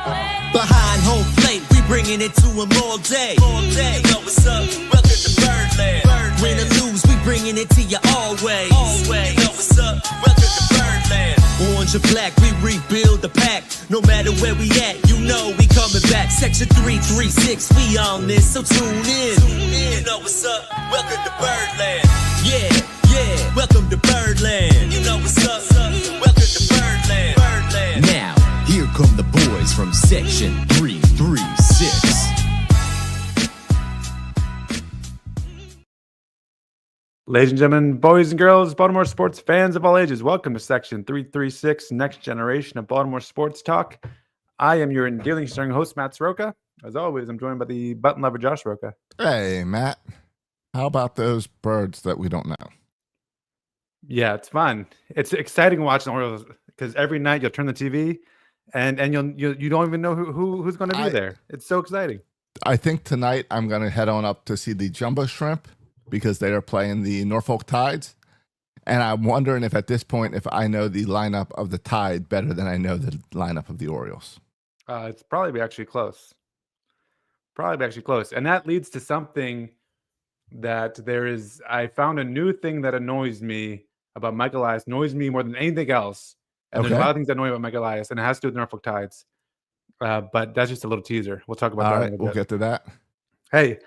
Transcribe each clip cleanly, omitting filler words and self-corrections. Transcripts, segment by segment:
Behind home plate, we bringing it to them all day. You know what's up? Welcome to Birdland. Win or lose, we bringing it to you always. You know what's up? Welcome to Birdland. Orange or black, we rebuild the pack. No matter where we at, you know we coming back. Section 336, we on this, so tune in. You know what's up? Welcome to Birdland. Yeah, welcome to Birdland. You know what's up? Welcome to Birdland. Now, here come the boys from Section 336. Ladies and gentlemen, boys and girls, Baltimore sports fans of all ages, welcome to Section 336, next generation of Baltimore sports talk. I am your endearing starring host, Matt Soroka. As always, I'm joined by the button lover, Josh Soroka. Hey, Matt. How about those birds that we don't know? Yeah, it's fun. It's exciting watching the Orioles because every night you'll turn the TV and you don't even know who's going to be there. It's so exciting. I think tonight I'm going to head on up to see the Jumbo Shrimp because they are playing the Norfolk Tides. And I'm wondering if at this point, if I know the lineup of the Tide better than I know the lineup of the Orioles. It's probably actually close. And that leads to something that I found a new thing that annoys me about Mike Elias, annoys me more than anything else. And there's a lot of things that annoy me about Mike Elias, and it has to do with the Norfolk Tides. But that's just a little teaser. We'll talk about that in a bit. We'll get to that. Hey,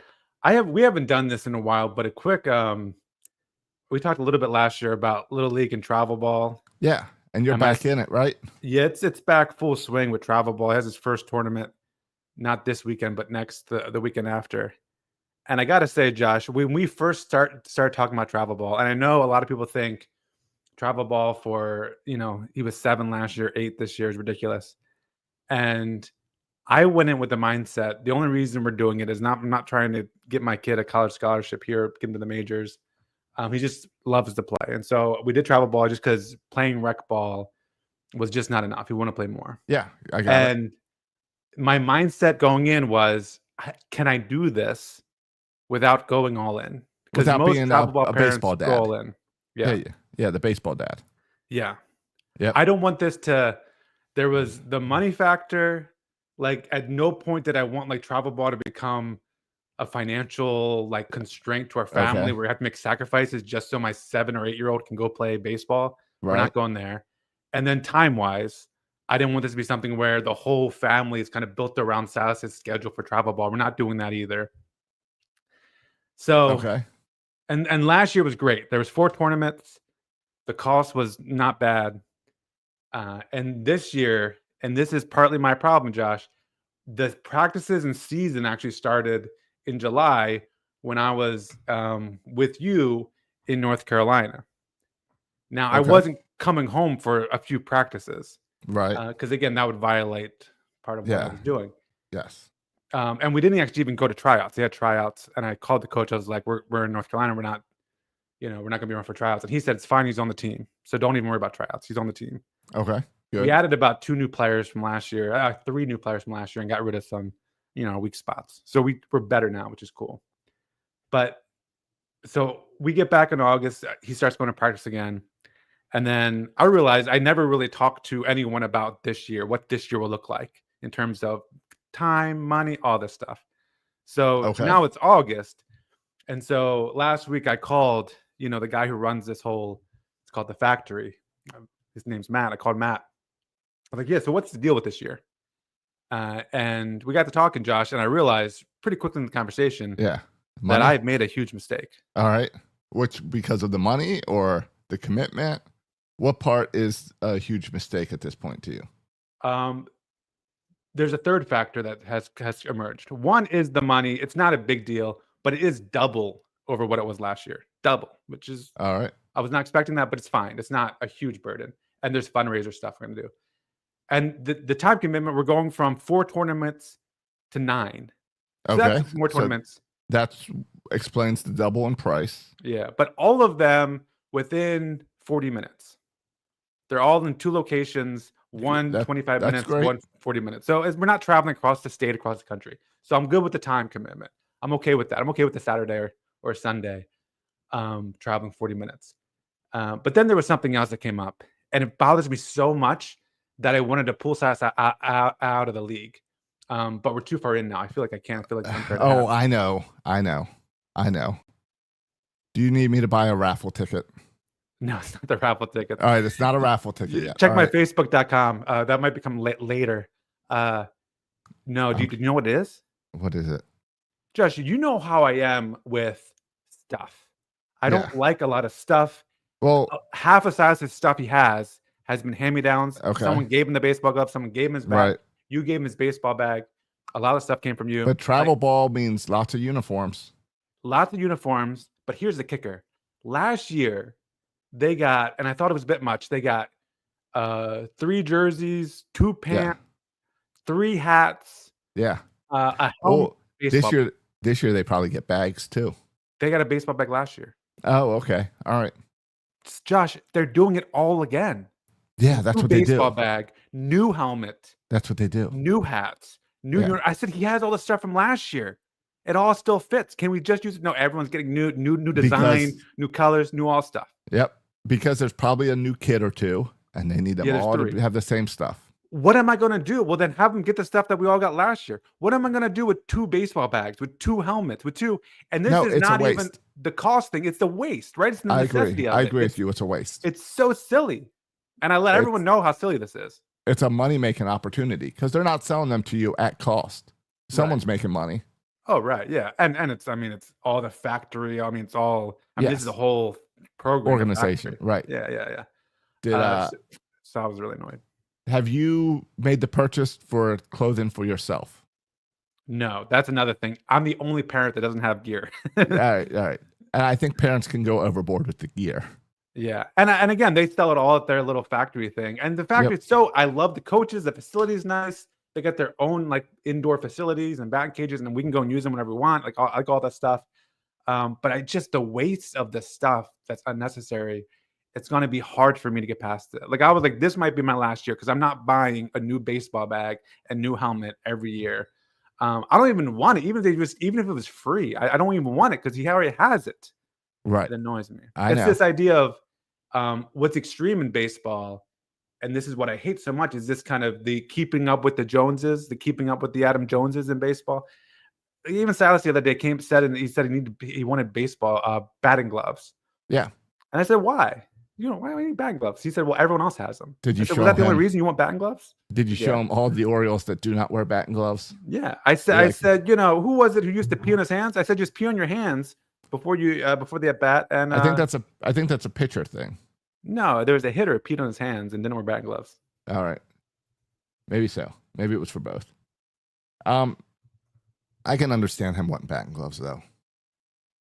we haven't done this in a while, but a quick we talked a little bit last year about Little League and travel ball. Yeah, and you're back in it, right? Yeah, it's back full swing with travel ball. It has its first tournament, not this weekend, but the weekend after. And I got to say, Josh, when we first started talking about travel ball, and I know a lot of people think travel ball for, he was 7 last year, 8 this year is ridiculous. And I went in with the mindset, the only reason we're doing it is I'm not trying to get my kid a college scholarship here, get him to the majors. He just loves to play. And so we did travel ball just because playing rec ball was just not enough. He wanted to play more. Yeah, I got it. And my mindset going in was, can I do this without going all in? Because without most being travel ball a parents baseball dad. go all in. Yeah, the baseball dad. Yeah. Yep. I don't want this there was the money factor. Like at no point did I want like travel ball to become a financial like constraint to our family where we have to make sacrifices just so my 7 or 8-year-old can go play baseball. Right. We're not going there. And then time-wise, I didn't want this to be something where the whole family is kind of built around Salas's schedule for travel ball. We're not doing that either. So, and last year was great. There was 4 tournaments. The cost was not bad. And this year, and this is partly my problem, Josh, the practices and season actually started in July when I was with you in North Carolina. Now, I wasn't coming home for a few practices. Right. Because, again, that would violate part of what I was doing. Yes. And we didn't actually even go to tryouts. They had tryouts, and I called the coach. I was like, we're in North Carolina. We're not going to be around for tryouts. And he said, it's fine. He's on the team. So don't even worry about tryouts. He's on the team. Okay. Good. We added about 2 new players from last year, 3 new players from last year, and got rid of some, weak spots. So we're better now, which is cool. But so we get back in August. He starts going to practice again. And then I realized I never really talked to anyone about this year, what this year will look like in terms of time, money, all this stuff. So now it's August. And so last week I called, the guy who runs this it's called The Factory. His name's Matt. I called Matt. I was like, yeah, so what's the deal with this year? And we got to talking, Josh, and I realized pretty quickly in the conversation that I had made a huge mistake. All right. Which, because of the money or the commitment? What part is a huge mistake at this point to you? There's a third factor that has emerged. One is the money. It's not a big deal, but it is double over what it was last year. Double, which is all right. I was not expecting that, but it's fine. It's not a huge burden. And there's fundraiser stuff we're going to do. And the time commitment, we're going from 4 tournaments to 9. So that's more tournaments. So that explains the double in price. Yeah, but all of them within 40 minutes. They're all in 2 locations, one 25 minutes, great. One 40 minutes. So we're not traveling across the state, across the country. So I'm good with the time commitment. I'm okay with that. I'm okay with the Saturday or Sunday traveling 40 minutes. But then there was something else that came up, and it bothers me so much that I wanted to pull Silas out of the league. But we're too far in now. I feel like I can't. I feel like it's unfair to Oh, have. I know. Do you need me to buy a raffle ticket? No, it's not the raffle ticket. All right, it's not a raffle ticket yet. Check All my right. Facebook.com. That might become later. No, do you know what it is? What is it? Josh, you know how I am with stuff. I don't like a lot of stuff. Well, Half of Silas's stuff he has been hand-me-downs. Okay. Someone gave him the baseball glove. Someone gave him his bag. Right. You gave him his baseball bag. A lot of stuff came from you. But travel ball means lots of uniforms. Lots of uniforms. But here's the kicker. Last year, they got, and I thought it was a bit much, they got 3 jerseys, 2 pants, 3 hats, Yeah. a helmet. This year they probably get bags too. They got a baseball bag last year. Oh, okay. All right. Josh, they're doing it all again. Yeah, that's what they do. Baseball bag, new helmet, That's what they do. new hats, new. I said he has all the stuff from last year. It all still fits. Can we just use it? No, everyone's getting new design, new colors, new all stuff. Yep. Because there's probably a new kid or two, and they need them all to have the same stuff. What am I going to do? Well, then have them get the stuff that we all got last year. What am I going to do with 2 baseball bags, with 2 helmets, with 2? And this is not even the cost thing. It's the waste, right? It's the necessity of it. I agree with you. It's a waste. It's so silly. And I let everyone know how silly this is. It's a money-making opportunity because they're not selling them to you at cost. Someone's making money. Oh, right. Yeah. And it's all the factory. It's all, this is a whole program. Organization. Right. Yeah. So I was really annoyed. Have you made the purchase for clothing for yourself? No, that's another thing. I'm the only parent that doesn't have gear. All right. And I think parents can go overboard with the gear. Yeah. And again, they sell it all at their little factory thing. And the factory, I love the coaches. The facility is nice. They got their own indoor facilities and batting cages, and we can go and use them whenever we want. I like all that stuff. But the waste of the stuff that's unnecessary, it's going to be hard for me to get past it. I was like, this might be my last year because I'm not buying a new baseball bag and new helmet every year. I don't even want it. Even if it was free, I don't even want it because he already has it. Right. It annoys me. It's this idea of what's extreme in baseball, and this is what I hate so much, is this kind of the keeping up with the Joneses, the keeping up with the Adam Joneses in baseball. Even Silas the other day said he wanted baseball batting gloves. Yeah. And I said, why? Why do we need batting gloves? He said, well, everyone else has them. Did you show was that the only reason you want batting gloves? Did you show him all the Orioles that do not wear batting gloves? Yeah. I said, who was it who used to pee on his hands? I said, just pee on your hands before the at bat. And I think that's a pitcher thing. No, there was a hitter who peed on his hands and didn't wear batting gloves. All right. Maybe so. Maybe it was for both. I can understand him wanting batting gloves though.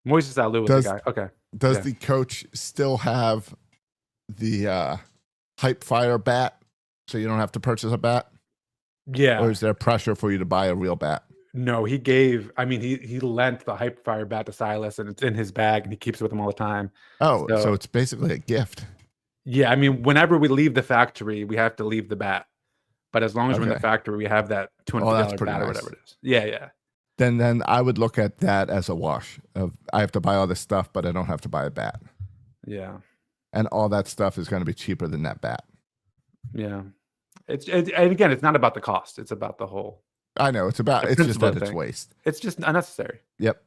Moises Alou was the guy. Okay. Does the coach still have the Hype Fire bat so you don't have to purchase a bat? Yeah. Or is there pressure for you to buy a real bat? No, he lent the Hype Fire bat to Silas, and it's in his bag, and he keeps it with him all the time. Oh, so it's basically a gift. Yeah, whenever we leave the factory, we have to leave the bat. But as long as we're in the factory, we have that $250 bat or whatever it is. Yeah. Then I would look at that as a wash of I have to buy all this stuff, but I don't have to buy a bat. Yeah. And all that stuff is going to be cheaper than that bat. Yeah. And again, it's not about the cost. It's about the whole. I know. It's just that it's waste. It's just unnecessary. Yep.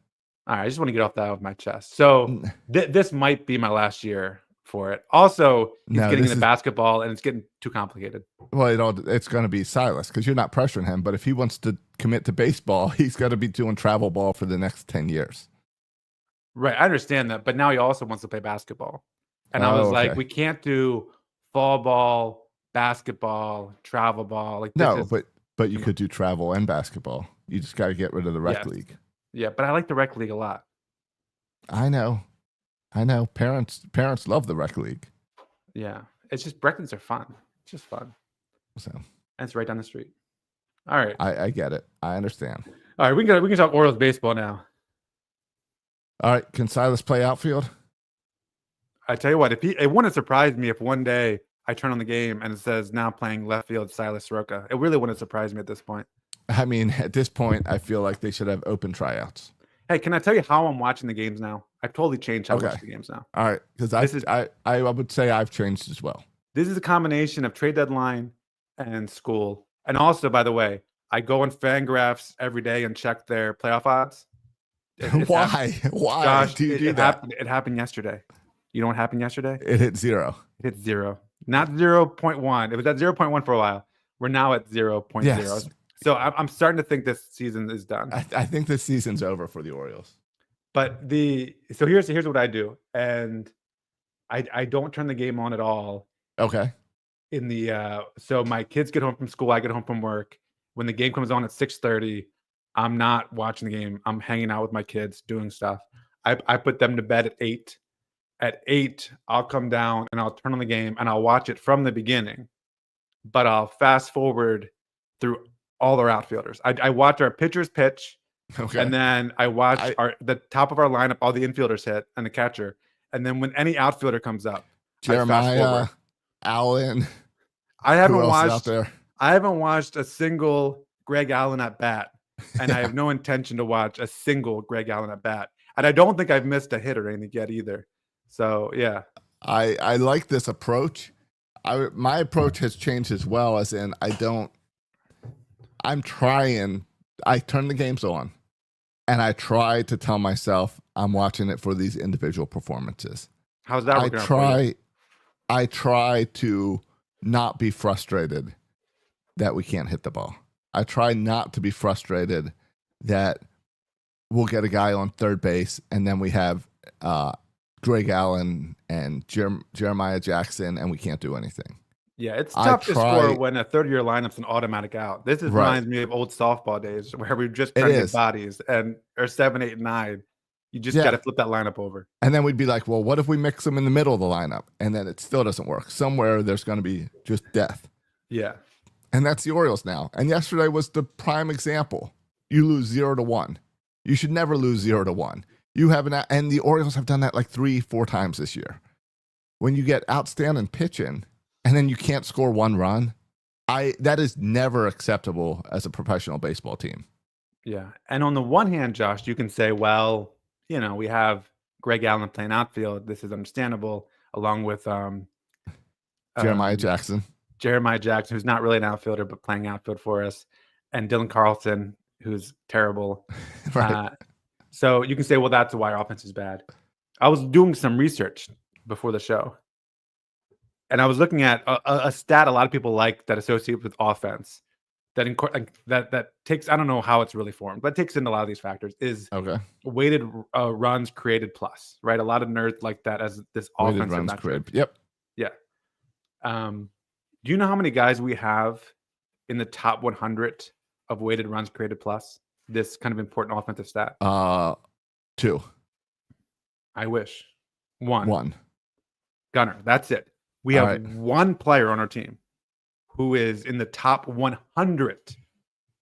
All right. I just want to get off that off my chest. So this might be my last year for it. Also, he's getting into basketball and it's getting too complicated. Well, it's going to be Silas because you're not pressuring him. But if he wants to commit to baseball, he's got to be doing travel ball for the next 10 years. Right. I understand that. But now he also wants to play basketball. And I was like, we can't do fall ball, basketball, travel ball. But you could do travel and basketball. You just got to get rid of the rec league. Yeah, but I like the rec league a lot. I know. Parents love the rec league. Yeah, it's just rec leagues are fun. It's just fun. So, and it's right down the street. All right, I get it. I understand. All right, we can talk Orioles baseball now. All right, can Silas play outfield? I tell you what, it wouldn't surprise me if one day I turn on the game and it says now playing left field Silas Soroka. It really wouldn't surprise me at this point. At this point, I feel like they should have open tryouts. Hey, can I tell you how I'm watching the games now? I've totally changed how I watch the games now. All right, because I would say I've changed as well. This is a combination of trade deadline and school. And also, by the way, I go on Fangraphs every day and check their playoff odds. Why? Why Josh, do you do it that? happened. It happened yesterday. You know what happened yesterday? It hit 0. It hit 0, not 0.1. It was at 0.1 for a while. We're now at 0.0. Yes. So I'm starting to think this season is done. I think this season's over for the Orioles. But here's what I do, and I don't turn the game on at all. Okay. In the so my kids get home from school, I get home from work. When the game comes on at 6:30, I'm not watching the game. I'm hanging out with my kids, doing stuff. I put them to bed at 8. At 8, I'll come down and I'll turn on the game and I'll watch it from the beginning. But I'll fast forward through all our outfielders. I watch our pitchers pitch, Okay. and then I watch the top of our lineup, all the infielders hit, and the catcher. And then when any outfielder comes up, Jeremiah, Allen. I haven't who else is out watched. there? I haven't watched a single Greg Allen at bat, and I have no intention to watch a single Greg Allen at bat. And I don't think I've missed a hit or anything yet either. So yeah, I like this approach. My approach has changed as well, as in I turn the games on and I try to tell myself I'm watching it for these individual performances. How's that working out for you? I try to not be frustrated that we can't hit the ball. I try not to be frustrated that we'll get a guy on third base and then we have Greg Allen and Jeremiah Jackson and we can't do anything. Yeah, it's tough to score when a third-year lineup's an automatic out. This reminds me of old softball days where we just trying to hit bodies and or 7, 8, and 9. You just got to flip that lineup over. And then we'd be like, well, what if we mix them in the middle of the lineup? And then it still doesn't work. Somewhere there's going to be just death. Yeah. And that's the Orioles now. And yesterday was the prime example. You lose 0-1. You should never lose 0-1. And the Orioles have done that like 3-4 times this year. When you get outstanding pitching and then you can't score one run, that is never acceptable as a professional baseball team. Yeah. And on the one hand, Josh, you can say, well, we have Greg Allen playing outfield. This is understandable, along with Jeremiah Jackson. Jeremiah Jackson, who's not really an outfielder, but playing outfield for us, and Dylan Carlson, who's terrible. Right. So you can say, well, that's why our offense is bad. I was doing some research before the show, and I was looking at a stat a lot of people like that associate with offense that takes, I don't know how it's really formed, but takes into a lot of these factors, is weighted runs created plus, right? A lot of nerds like that as this weighted offensive runs metric. created. Yep. Yeah. Do you know how many guys we have in the top 100 of weighted runs created plus? This kind of important offensive stat. 2. I wish. 1. 1. Gunner. That's it. We have one player on our team who is in the top 100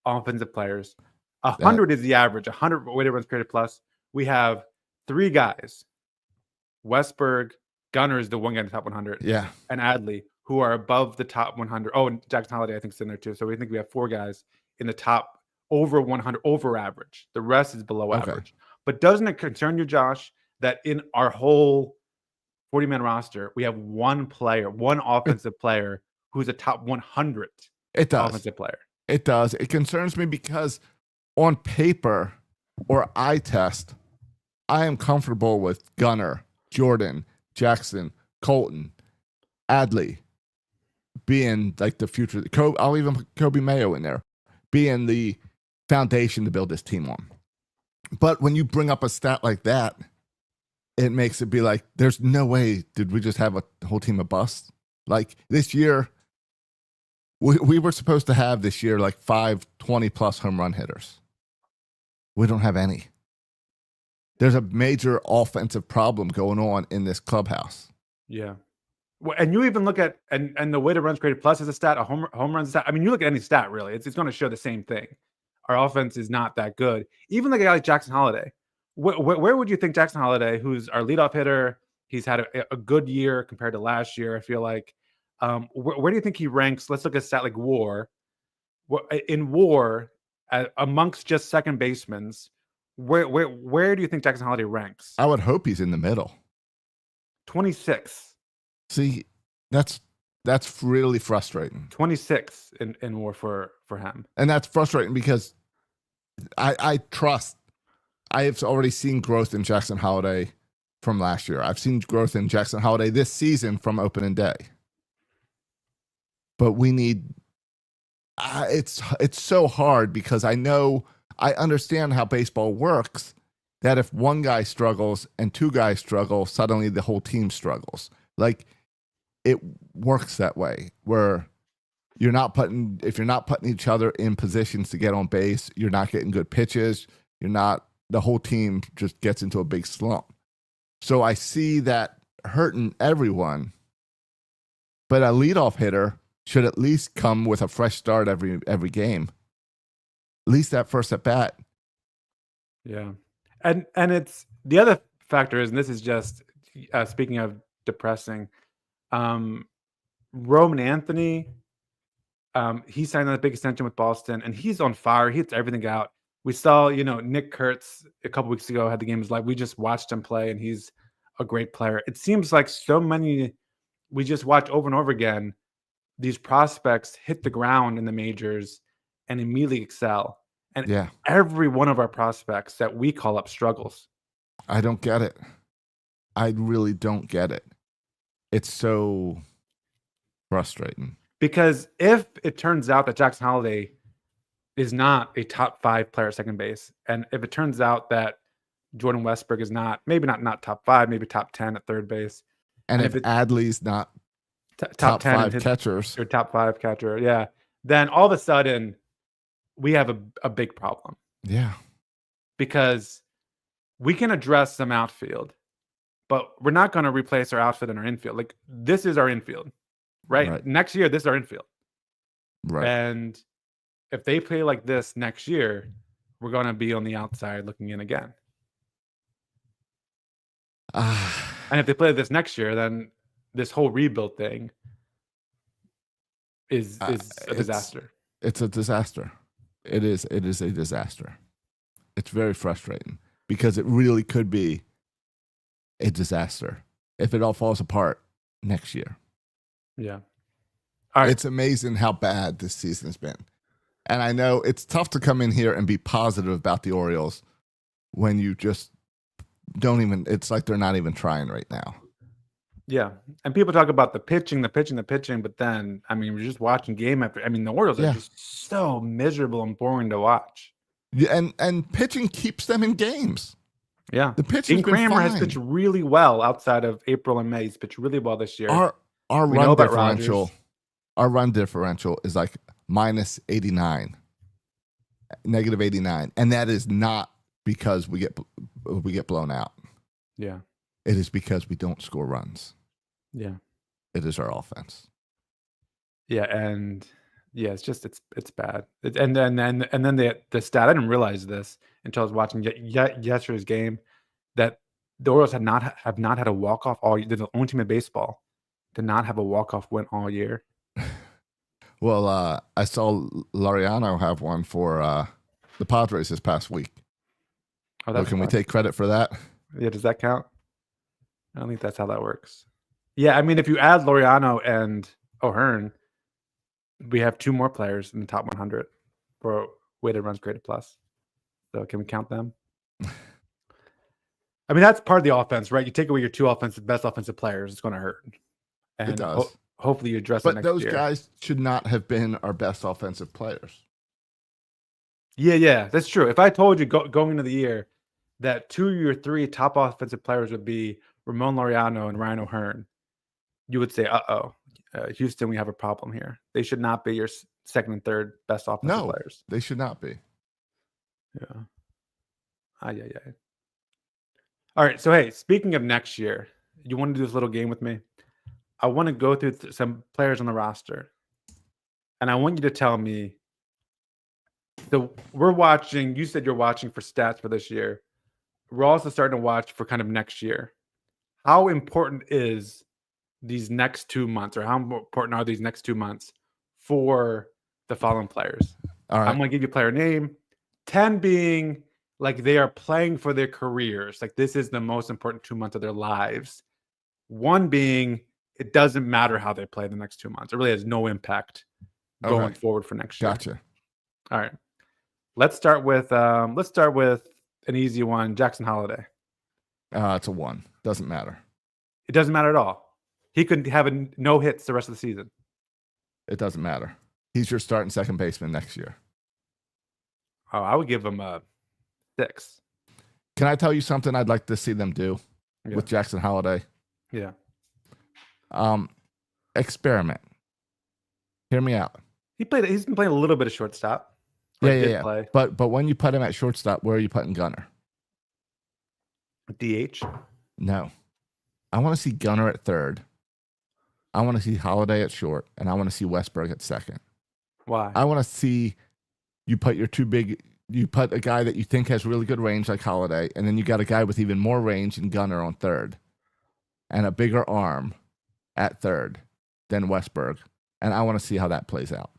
offensive players. 100 is the average. 100 weighted runs created plus. We have 3 guys. Westberg, Gunner is the one guy in the top 100. Yeah. And Adley, who are above the top 100. Oh, and Jackson Holiday, I think, is in there too. So we think we have 4 guys in the top over 100, over average. The rest is below average. But doesn't it concern you, Josh, that in our whole 40-man roster, we have one player, one offensive player who's a top 100 offensive player? It does. It concerns me because on paper or eye test, I am comfortable with Gunner, Jordan, Jackson, Colton, Adley being like the future. I'll even put Kobe Mayo in there, being the foundation to build this team on. But when you bring up a stat like that, it makes it be like, there's no way did we just have a whole team of busts? Like this year, we were supposed to have this year like 5 20-plus home run hitters. We don't have any. There's a major offensive problem going on in this clubhouse. Yeah. Well, and you even look at and the weighted runs created plus is a stat, a home runs stat. I mean, you look at any stat really, it's going to show the same thing. Our offense is not that good. Even like a guy like Jackson Holiday. Where would you think Jackson Holiday, who's our leadoff hitter, he's had a good year compared to last year, I feel like. Where do you think he ranks? Let's look at a stat like WAR. In WAR, amongst just second basemen, where do you think Jackson Holiday ranks? I would hope he's in the middle. 26. See, that's That's really frustrating. 26 in WAR for him. And that's frustrating because I have already seen growth in Jackson Holiday from last year. I've seen growth in Jackson Holiday this season from opening day. But we need it's so hard because I understand how baseball works, that if one guy struggles and two guys struggle, suddenly the whole team struggles. Like, it works that way, where if you're not putting each other in positions to get on base, you're not getting good pitches, the whole team just gets into a big slump. So I see that hurting everyone, but a leadoff hitter should at least come with a fresh start every game. At least that first at bat. Yeah. And it's the other factor is, and this is just speaking of depressing, Roman Anthony, he signed on a big extension with Boston, and he's on fire. He hits everything out. We saw, Nick Kurtz a couple weeks ago had the game of his life. We just watched him play, and he's a great player. It seems like so many we just watch over and over again. These prospects hit the ground in the majors and immediately excel. And every one of our prospects that we call up struggles. I don't get it. I really don't get it. It's so frustrating. Because if it turns out that Jackson Holiday is not a top 5 player at second base, and if it turns out that Jordan Westbrook is not top 5, maybe top 10 at third base, and if Adley's not top 10 catchers, or top 5 catcher, then all of a sudden we have a big problem. Yeah, because we can address some outfield, but we're not going to replace our outfield and our infield. Like, this is our infield, right? Next year, this is our infield. Right. And if they play like this next year, we're going to be on the outside looking in again. And if they play this next year, then this whole rebuild thing is a disaster. It's a disaster. It is a disaster. It's very frustrating because it really could be a disaster if it all falls apart next year. Yeah. All right. It's amazing how bad this season's been. And I know it's tough to come in here and be positive about the Orioles when you just it's like they're not even trying right now. Yeah. And people talk about the pitching, but then, we're just watching game after. The Orioles are just so miserable and boring to watch. Yeah, and pitching keeps them in games. Yeah. The pitching Kramer has pitched really well outside of April and May. He's pitched really well this year. Our run differential is like minus 89, negative 89. And that is not because we get blown out. Yeah. It is because we don't score runs. Yeah. It is our offense. Yeah, and it's just it's bad. And then the stat, I didn't realize this until I was watching yesterday's game, that the Orioles have not had a walk-off all year. They're the only team in baseball to not have a walk-off win all year. Well, I saw Laureano have one for the Padres this past week. Oh, that's can we take credit for that? Yeah, does that count? I don't think that's how that works. Yeah, if you add Laureano and O'Hearn, we have 2 more players in the top 100 for weighted runs created plus. So can we count them? That's part of the offense, right? You take away your 2 best offensive players, it's going to hurt. And it does. Hopefully you address it next year. But those guys should not have been our best offensive players. Yeah, that's true. If I told you going into the year that 2 of your 3 top offensive players would be Ramon Laureano and Ryan O'Hearn, you would say, Houston, we have a problem here. They should not be your second and third best offensive players. They should not be. Yeah. All right. So, hey, speaking of next year, you want to do this little game with me? I want to go through some players on the roster, and I want you to tell me. So we're watching. You said you're watching for stats for this year. We're also starting to watch for kind of next year. How important is these next 2 months, or how important are these next 2 months for the following players? All right. I'm going to give you a player name. 10 being like they are playing for their careers. Like, this is the most important 2 months of their lives. 1 being it doesn't matter how they play the next 2 months. It really has no impact going Okay. forward for next year. Gotcha. All right. Let's start with an easy one, Jackson Holiday. It's a 1. Doesn't matter. It doesn't matter at all. He could have no hits the rest of the season. It doesn't matter. He's your starting second baseman next year. Oh, I would give him a 6. Can I tell you something I'd like to see them do Yeah. with Jackson Holiday? Yeah. Experiment. Hear me out. He's been playing a little bit of shortstop. Yeah. Play. But when you put him at shortstop, where are you putting Gunnar? DH. No. I want to see Gunnar at third. I want to see Holiday at short, and I want to see Westberg at second. Why? I want to see you put you put a guy that you think has really good range like Holiday, and then you got a guy with even more range than Gunnar on third, and a bigger arm at third than Westberg. And I want to see how that plays out.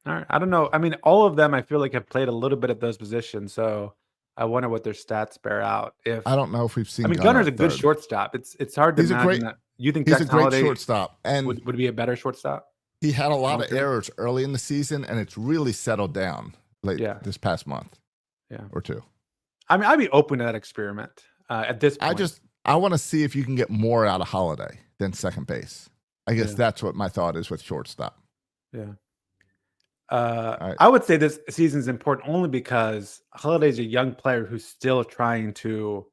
All right. I don't know. I mean, all of them I feel like have played a little bit at those positions, so I wonder what their stats bear out. I don't know if we've seen. Gunner's a good shortstop. It's hard to imagine that. You think he's Jackson a great Holiday shortstop, and would be a better shortstop? He had a lot of errors early in the season, and it's really settled down this past month, or two. I mean, I'd be open to that experiment at this point. I want to see if you can get more out of Holiday than second base. I guess that's what my thought is with shortstop. Yeah. Right. I would say this season is important only because Holiday's a young player who's still trying to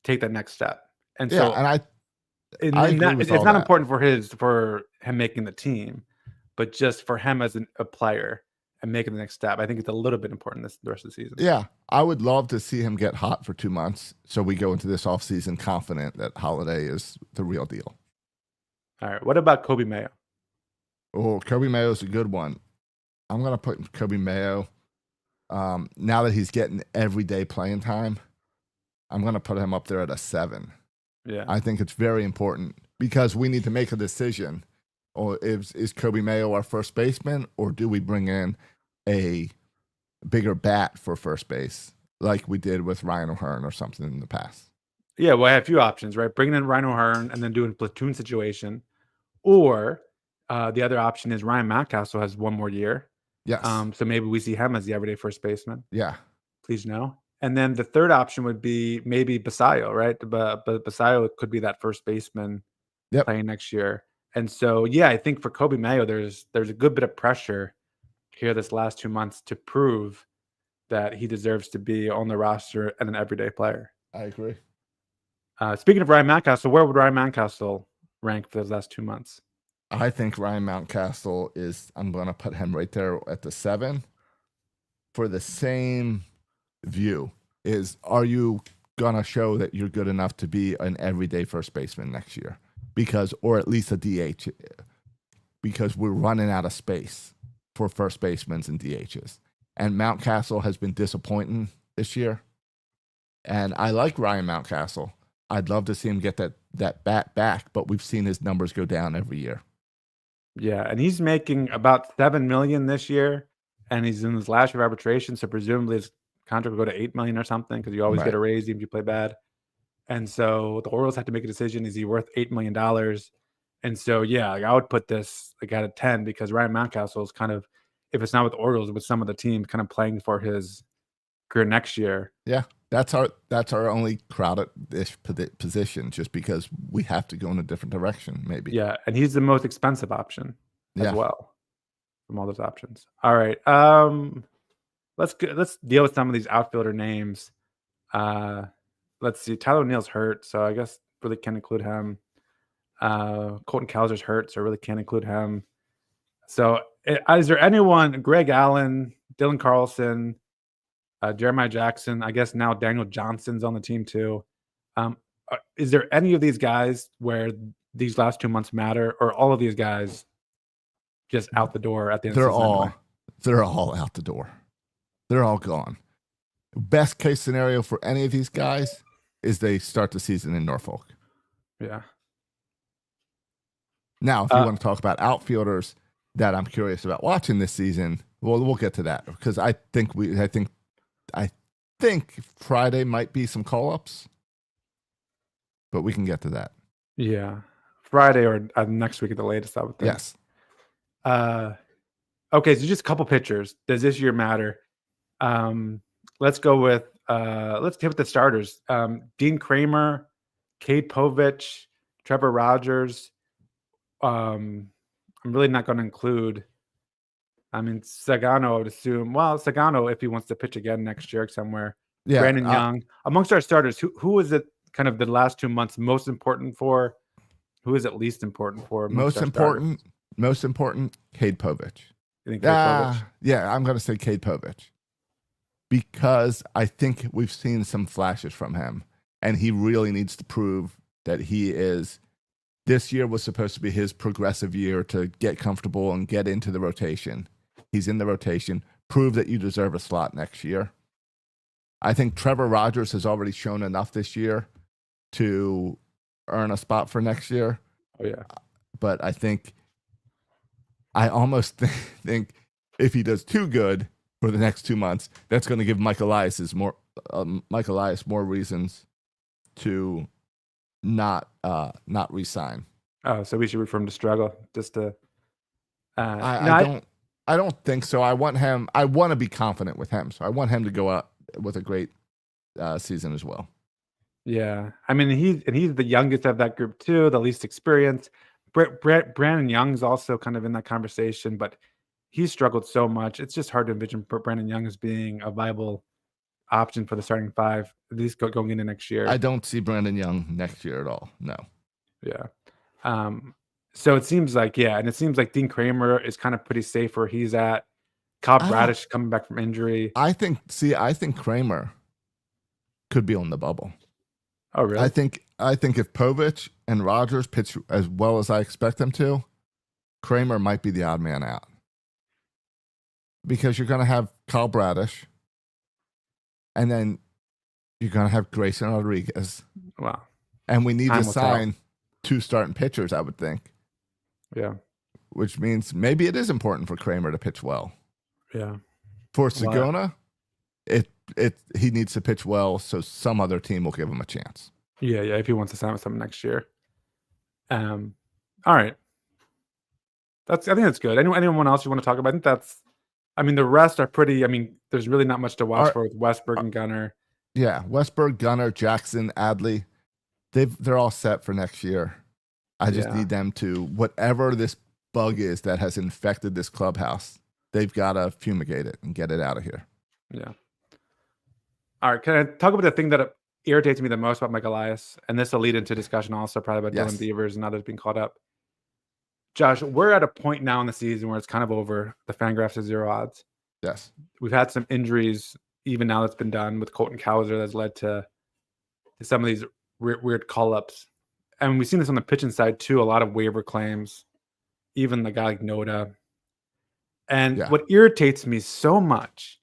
take that next step. And so, I agree with it's not important for him making the team, but just for him as a player and making the next step. I think it's a little bit important the rest of the season. Yeah, I would love to see him get hot for 2 months, so we go into this offseason confident that Holiday is the real deal. All right. What about Kobe Mayo? Oh, Kobe Mayo is a good one. I'm going to put Kobe Mayo, now that he's getting everyday playing time, I'm going to put him up there at a 7. Yeah. I think it's very important because we need to make a decision. Or is Kobe Mayo our first baseman, or do we bring in a bigger bat for first base like we did with Ryan O'Hearn or something in the past? Yeah, well, I have a few options, right? Bringing in Ryan O'Hearn and then doing a platoon situation. Or the other option is Ryan Mountcastle has 1 more year. Yes. So maybe we see him as the everyday first baseman. Yeah. Please no. And then the third option would be maybe Basayo, right? But Basayo could be that first baseman playing next year. And so, yeah, I think for Kobe Mayo, there's a good bit of pressure here this last 2 months to prove that he deserves to be on the roster and an everyday player. I agree. Speaking of Ryan Mountcastle, where would Ryan Mountcastle rank for those last 2 months? I think Ryan Mountcastle I'm going to put him right there at the 7 for the same view. Are you going to show that you're good enough to be an everyday first baseman next year? Or at least a DH, because we're running out of space for first basemen and DHs. And Mountcastle has been disappointing this year. And I like Ryan Mountcastle. I'd love to see him get that bat back, but we've seen his numbers go down every year. Yeah, and he's making about $7 million this year, and he's in his last year of arbitration, so presumably his contract will go to $8 million or something because you always get a raise even if you play bad. And so the Orioles have to make a decision: is he worth $8 million? And so, yeah, I would put this at a 10 because Ryan Mountcastle is kind of, if it's not with the Orioles, with some of the teams, kind of playing for his career next year. Yeah, that's our only crowded-ish position, just because we have to go in a different direction, maybe. Yeah, and he's the most expensive option as well from all those options. All right, let's deal with some of these outfielder names. Let's see. Tyler O'Neill's hurt, so I guess really can't include him. Colton Cowser's hurt, so really can't include him. So is there anyone, Greg Allen, Dylan Carlson, Jeremiah Jackson, I guess now Daniel Johnson's on the team too. Is there any of these guys where these last 2 months matter, or all of these guys just out the door at the end of the season? They're all out the door. They're all gone. Best case scenario for any of these guys is they start the season in Norfolk. Yeah. Now, if you want to talk about outfielders that I'm curious about watching this season, well, we'll get to that because I think Friday might be some call-ups, but we can get to that. Yeah. Friday or next week at the latest, I would think. Yes. Okay, so just a couple pitchers. Does this year matter? Let's go with let's hit with the starters. Dean Kramer, Cade Povich, Trevor Rogers. I'm really not going to include. I mean, Sagano, I would assume. Well, Sagano, if he wants to pitch again next year somewhere. Yeah. Brandon Young. Amongst our starters, who is it kind of the last 2 months most important for? Who is it least important for? Most important, Cade Povich. You think Cade Povich? Yeah, I'm going to say Cade Povich. Because I think we've seen some flashes from him. And he really needs to prove that he is. This year was supposed to be his progressive year to get comfortable and get into the rotation. He's in the rotation. Prove that you deserve a slot next year. I think Trevor Rogers has already shown enough this year to earn a spot for next year. Oh, yeah. But I almost think if he does too good for the next 2 months, that's going to give Mike Elias more reasons to not re-sign. Oh, so we should root for him to struggle just to. I don't think so. I want to be confident with him. So I want him to go out with a great season as well. Yeah, I mean he's the youngest of that group too, the least experienced. Brandon Young's also kind of in that conversation, but he's struggled so much. It's just hard to envision Brandon Young as being a viable option for the starting five, at least going into next year. I don't see Brandon Young next year at all. No. Yeah. So it seems like, and it seems like Dean Kramer is kind of pretty safe where he's at. Kyle Bradish coming back from injury. I think Kramer could be on the bubble. Oh, really? I think if Povich and Rogers pitch as well as I expect them to, Kramer might be the odd man out. Because you're going to have Kyle Bradish, and then you're going to have Grayson Rodriguez. Wow. And we need to sign 2 starting pitchers, I would think. Yeah. Which means maybe it is important for Kramer to pitch well. Yeah. For Segona, he needs to pitch well, so some other team will give him a chance. Yeah, if he wants to sign with someone next year. All right. I think that's good. Anyone else you want to talk about? I think the rest are pretty. There's really not much to watch for with Westberg and Gunnar. Yeah, Westberg, Gunnar, Jackson, Adley, they're all set for next year. I just need them to, whatever this bug is that has infected this clubhouse, they've got to fumigate it and get it out of here. Yeah. All right. Can I talk about the thing that irritates me the most about Mike Elias? And this will lead into discussion also probably about Dylan Beavers and others being called up. Josh, we're at a point now in the season where it's kind of over. The Fangraphs are 0 odds. Yes. We've had some injuries, even now that's been done with Colton Cowser, that's led to some of these weird call-ups. And we've seen this on the pitching side too, a lot of waiver claims, even the guy like Noda. And what irritates me so much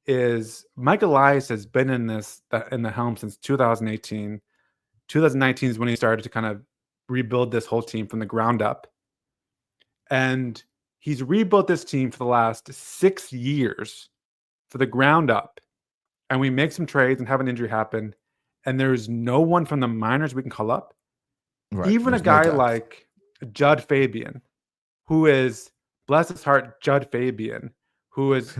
is Mike Elias has been in the helm since 2018. 2019 is when he started to kind of rebuild this whole team from the ground up. And he's rebuilt this team for the last 6 years for the ground up. And we make some trades and have an injury happen. And there's no one from the minors we can call up. Right. Even a guy like Judd Fabian, who is, bless his heart, Judd Fabian, who has,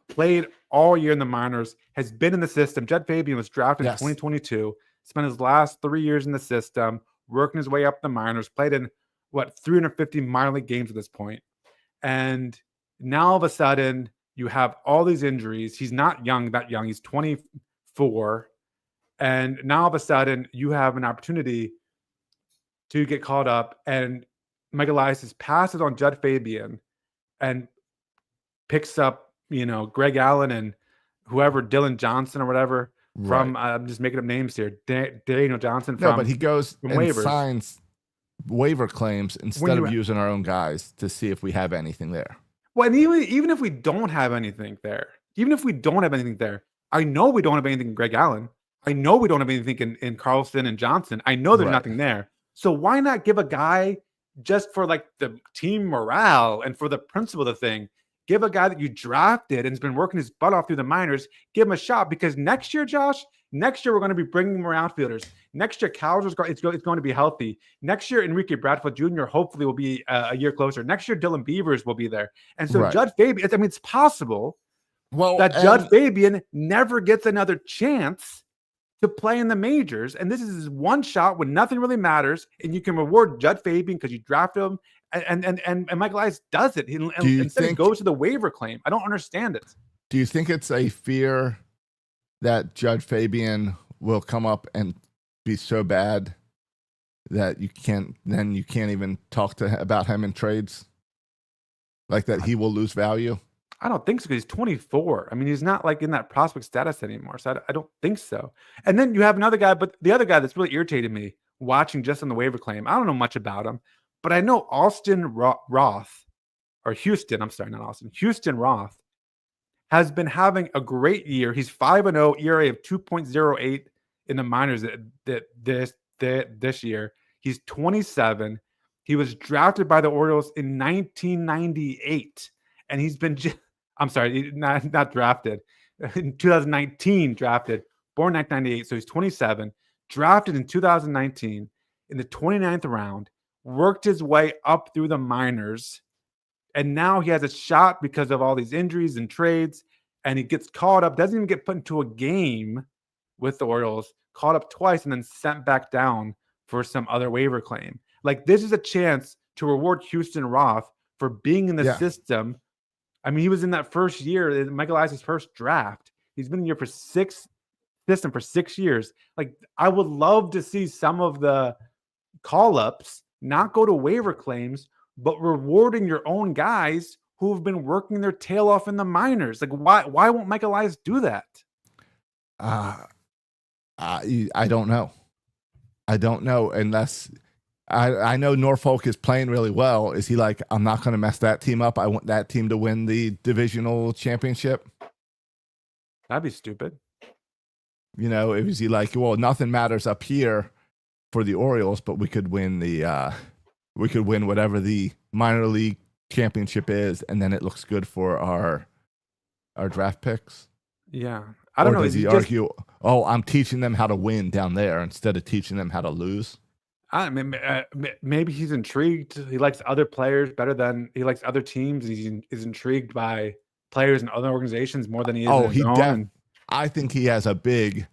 played all year in the minors, has been in the system. Judd Fabian was drafted in 2022, spent his last 3 years in the system, working his way up the minors, played in 350 minor league games at this point. And now all of a sudden you have all these injuries. He's not that young. He's 24. And now all of a sudden you have an opportunity to get called up, and Mike Elias passes on Judd Fabian and picks up, Greg Allen and whoever, Dylan Johnson or whatever from, I'm just making up names here, Daniel Johnson from, but he goes and waivers. Signs waiver claims instead of using our own guys to see if we have anything there. Well, and even if we don't have anything there, I know we don't have anything in Greg Allen. I know we don't have anything in Carlson and Johnson. I know there's nothing there. So why not give a guy, just for like the team morale and for the principle of the thing, give a guy that you drafted and has been working his butt off through the minors, give him a shot, because next year, Josh, Next year, we're going to be bringing more outfielders. Next year, Cowser's it's going to be healthy. Next year, Enrique Bradfield Jr. hopefully will be a year closer. Next year, Dylan Beavers will be there. And so Right. Judd Fabian, I mean, it's possible Well, that Judd Fabian never gets another chance to play in the majors. And this is his one shot when nothing really matters. And you can reward Judd Fabian because you drafted him. And Michael Elias does it. Instead, he goes to the waiver claim. I don't understand it. Do you think it's a fear that Judd Fabian will come up and be so bad that you can't even talk about him in trades? Like that he will lose value? I don't think so because he's 24. I mean, he's not like in that prospect status anymore. So I don't think so. And then you have another guy, but the other guy that's really irritated me watching just on the waiver claim, I don't know much about him, but I know Houston Roth has been having a great year. He's 5-0, ERA of 2.08 in the minors this year. He's 27. He was drafted by the Orioles in 1998, and he's been not drafted in 2019. Drafted, born 1998, so he's 27. Drafted in 2019 in the 29th round. Worked his way up through the minors. And now he has a shot because of all these injuries and trades, and he gets called up, doesn't even get put into a game with the Orioles, called up twice and then sent back down for some other waiver claim. Like, this is a chance to reward Houston Roth for being in the system. I mean, he was in that first year, Michael Elias' first draft. He's been in here for 6 years. Like, I would love to see some of the call-ups not go to waiver claims, but rewarding your own guys who have been working their tail off in the minors. Like, why won't Michael Elias do that? I don't know. I don't know unless I know Norfolk is playing really well. Is he like, I'm not going to mess that team up. I want that team to win the divisional championship? That'd be stupid. You know, is he like, well, nothing matters up here for the Orioles, but we could win whatever the minor league championship is, and then it looks good for our draft picks. Yeah. I don't know. Does he argue, I'm teaching them how to win down there instead of teaching them how to lose? I mean, maybe he's intrigued. He likes other players better than he likes other teams. He's intrigued by players in other organizations more than he is in his own. I think he has a big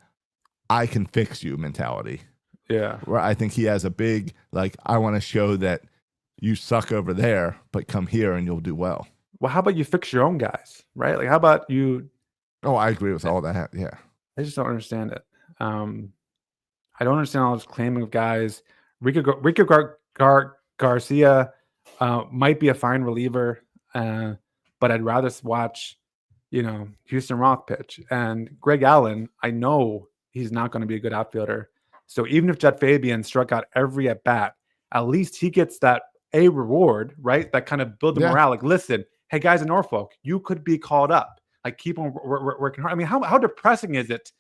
I can fix you mentality. Yeah. Where I think he has a big, like, I want to show that you suck over there, but come here and you'll do well. Well, how about you fix your own guys, right? Like, how about you? Oh, I agree with all that. Yeah. I just don't understand it. I don't understand all this claiming of guys. Rico Garcia might be a fine reliever, but I'd rather watch, Houston Roth pitch. And Greg Allen, I know he's not going to be a good outfielder. So even if Judd Fabian struck out every at bat, at least he gets that a reward, right? That kind of build the morale. Like, listen, hey guys in Norfolk, you could be called up. Like, keep on working hard. I mean, how depressing is it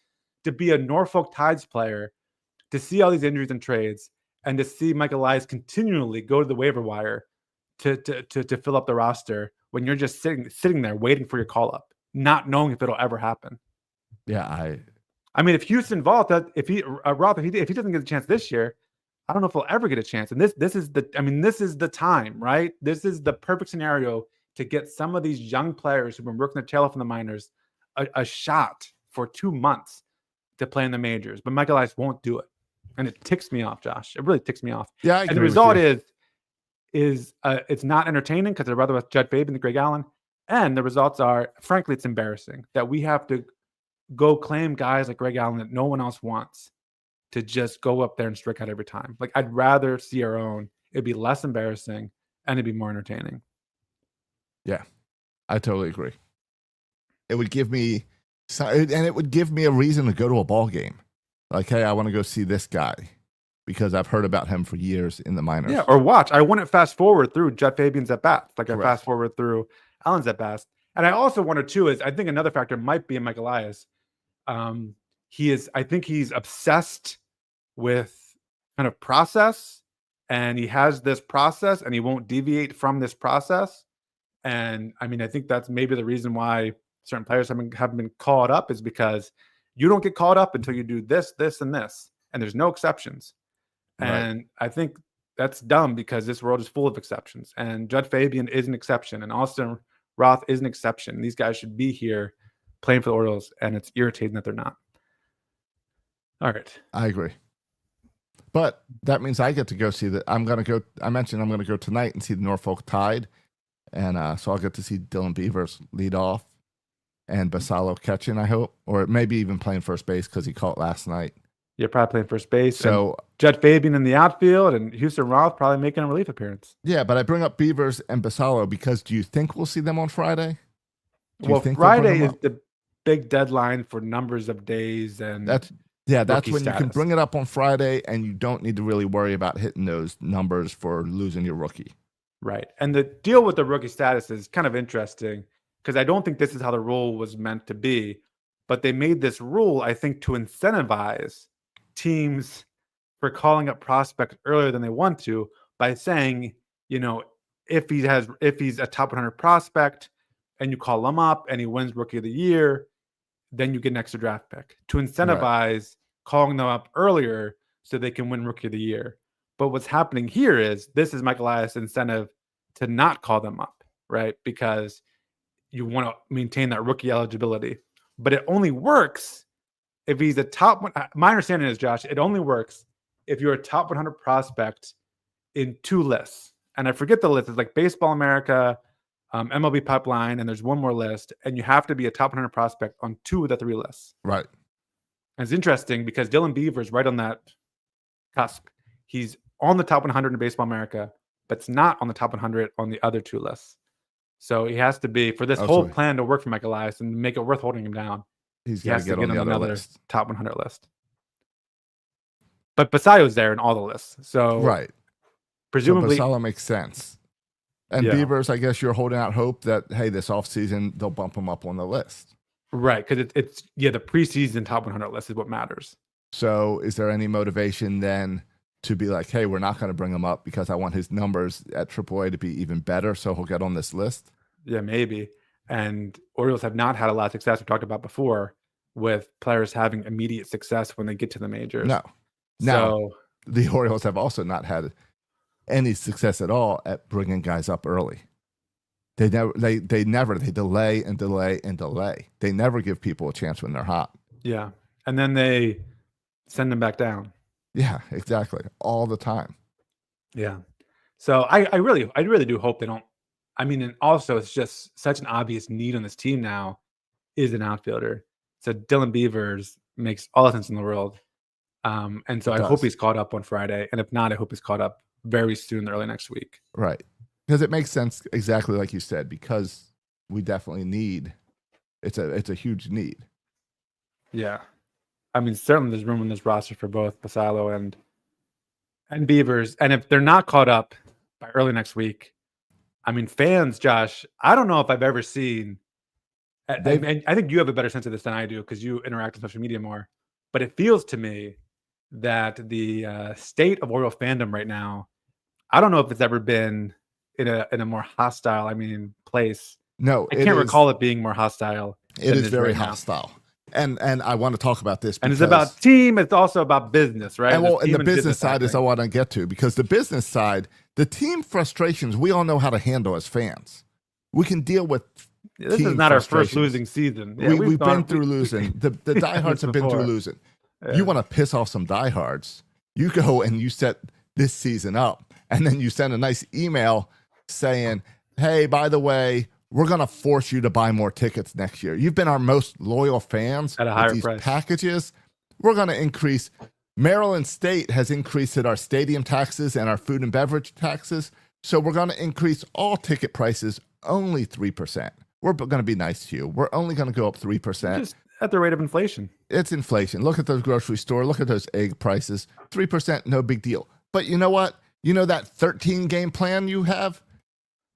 to be a Norfolk Tides player, to see all these injuries and trades, and to see Michael Elias continually go to the waiver wire to fill up the roster when you're just sitting there waiting for your call up, not knowing if it'll ever happen. Yeah, I mean, if Houston Roth, if he doesn't get a chance this year, I don't know if he'll ever get a chance. And this is the time, right? This is the perfect scenario to get some of these young players who've been working their tail off in the minors a shot for 2 months to play in the majors. But Michael Elias won't do it. And it ticks me off, Josh. It really ticks me off. Yeah, and the result is it's not entertaining because I'd rather with Judd Fabian than Greg Allen. And the results are, frankly, it's embarrassing that we have to go claim guys like Greg Allen that no one else wants to just go up there and strike out every time. Like, I'd rather see our own. It'd be less embarrassing and it'd be more entertaining. Yeah, I totally agree. It would give me a reason to go to a ball game. Like, hey, I want to go see this guy because I've heard about him for years in the minors. Yeah, or watch. I wouldn't fast forward through Judd Fabian's at bats. Like, I fast forward through Allen's at bats. And I also wonder too, I think another factor might be in Michael Elias. I think he's obsessed with kind of process, and he has this process and he won't deviate from this process. And I mean, I think that's maybe the reason why certain players haven't been called up, is because you don't get called up until you do this, this, and this, and there's no exceptions. Right. And I think that's dumb because this world is full of exceptions. And Judd Fabian is an exception, and Austin Roth is an exception. These guys should be here playing for the Orioles, and it's irritating that they're not. All right. I agree. But that means I get to go see that. I mentioned I'm going to go tonight and see the Norfolk Tide. And so I'll get to see Dylan Beavers lead off and Basallo catching, I hope. Or maybe even playing first base because he caught last night. You're probably playing first base. So Judd Fabian in the outfield and Houston Roth probably making a relief appearance. Yeah, but I bring up Beavers and Basallo because do you think we'll see them on Friday? Well, Friday is the big deadline for numbers of days. And that's when status. You can bring it up on Friday and you don't need to really worry about hitting those numbers for losing your rookie. Right. And the deal with the rookie status is kind of interesting because I don't think this is how the rule was meant to be, but they made this rule, I think, to incentivize teams for calling up prospects earlier than they want to by saying, if he's a top 100 prospect and you call him up and he wins rookie of the year, then you get an extra draft pick to incentivize calling them up earlier so they can win rookie of the year. But what's happening here is this is Michael Elias' incentive to not call them up, right? Because you want to maintain that rookie eligibility. But it only works if he's a top one. My understanding is, Josh, it only works if you're a top 100 prospect in 2 lists. And I forget the list. It's like Baseball America, MLB Pipeline, and there's one more list. And you have to be a top 100 prospect on 2 of the 3 lists. Right. And it's interesting because Dylan Beavers right on that cusp. He's on the top 100 in Baseball America, but it's not on the top 100 on the other 2 lists. So he has to be, for this whole plan to work for Michael Elias and make it worth holding him down, he has to get on another list. Top 100 list. But Basallo's there in all the lists. So presumably. So Basallo makes sense. And Beavers, I guess you're holding out hope that, hey, this offseason, they'll bump him up on the list. Right, because it's the preseason top 100 list is what matters. So is there any motivation then to be like, hey, we're not going to bring him up because I want his numbers at AAA to be even better so he'll get on this list? Yeah, maybe. And Orioles have not had a lot of success, we talked about before, with players having immediate success when they get to the majors. No. Now, the Orioles have also not had any success at all at bringing guys up early. They delay and delay and delay. They never give people a chance when they're hot. Yeah. And then they send them back down. Yeah, exactly. All the time. Yeah. So I really do hope they don't. I mean, and also it's just such an obvious need on this team now is an outfielder. So Dylan Beavers makes all the sense in the world. And so I hope he's caught up on Friday. And if not, I hope he's caught up very soon, early next week. Right. Because it makes sense exactly like you said, because we definitely need it's a huge need. Yeah. I mean, certainly there's room in this roster for both Basallo and Beavers. And if they're not caught up by early next week, I mean, fans, Josh, I don't know if I've ever seen, and I think you have a better sense of this than I do because you interact with social media more, but it feels to me that the state of Oriole fandom right now, I don't know if it's ever been in a more hostile, place. No, I can't recall it being more hostile. It is very hostile. And I want to talk about this. And it's about team. It's also about business, right? And the business side is I want to get to, because the business side, the team frustrations, we all know how to handle as fans. We can deal with this is not our first losing season. Yeah, we've been through losing. The diehards have been through losing. Yeah. You want to piss off some diehards, you go and you set this season up, and then you send a nice email saying, hey, by the way, we're going to force you to buy more tickets next year. You've been our most loyal fans at a higher these price. Packages. We're going to increase. Maryland State has increased our stadium taxes and our food and beverage taxes. So we're going to increase all ticket prices only 3%. We're going to be nice to you. We're only going to go up 3%. Just at the rate of inflation. It's inflation. Look at those grocery store. Look at those egg prices. 3%, no big deal. But you know what? You know that 13-game plan you have?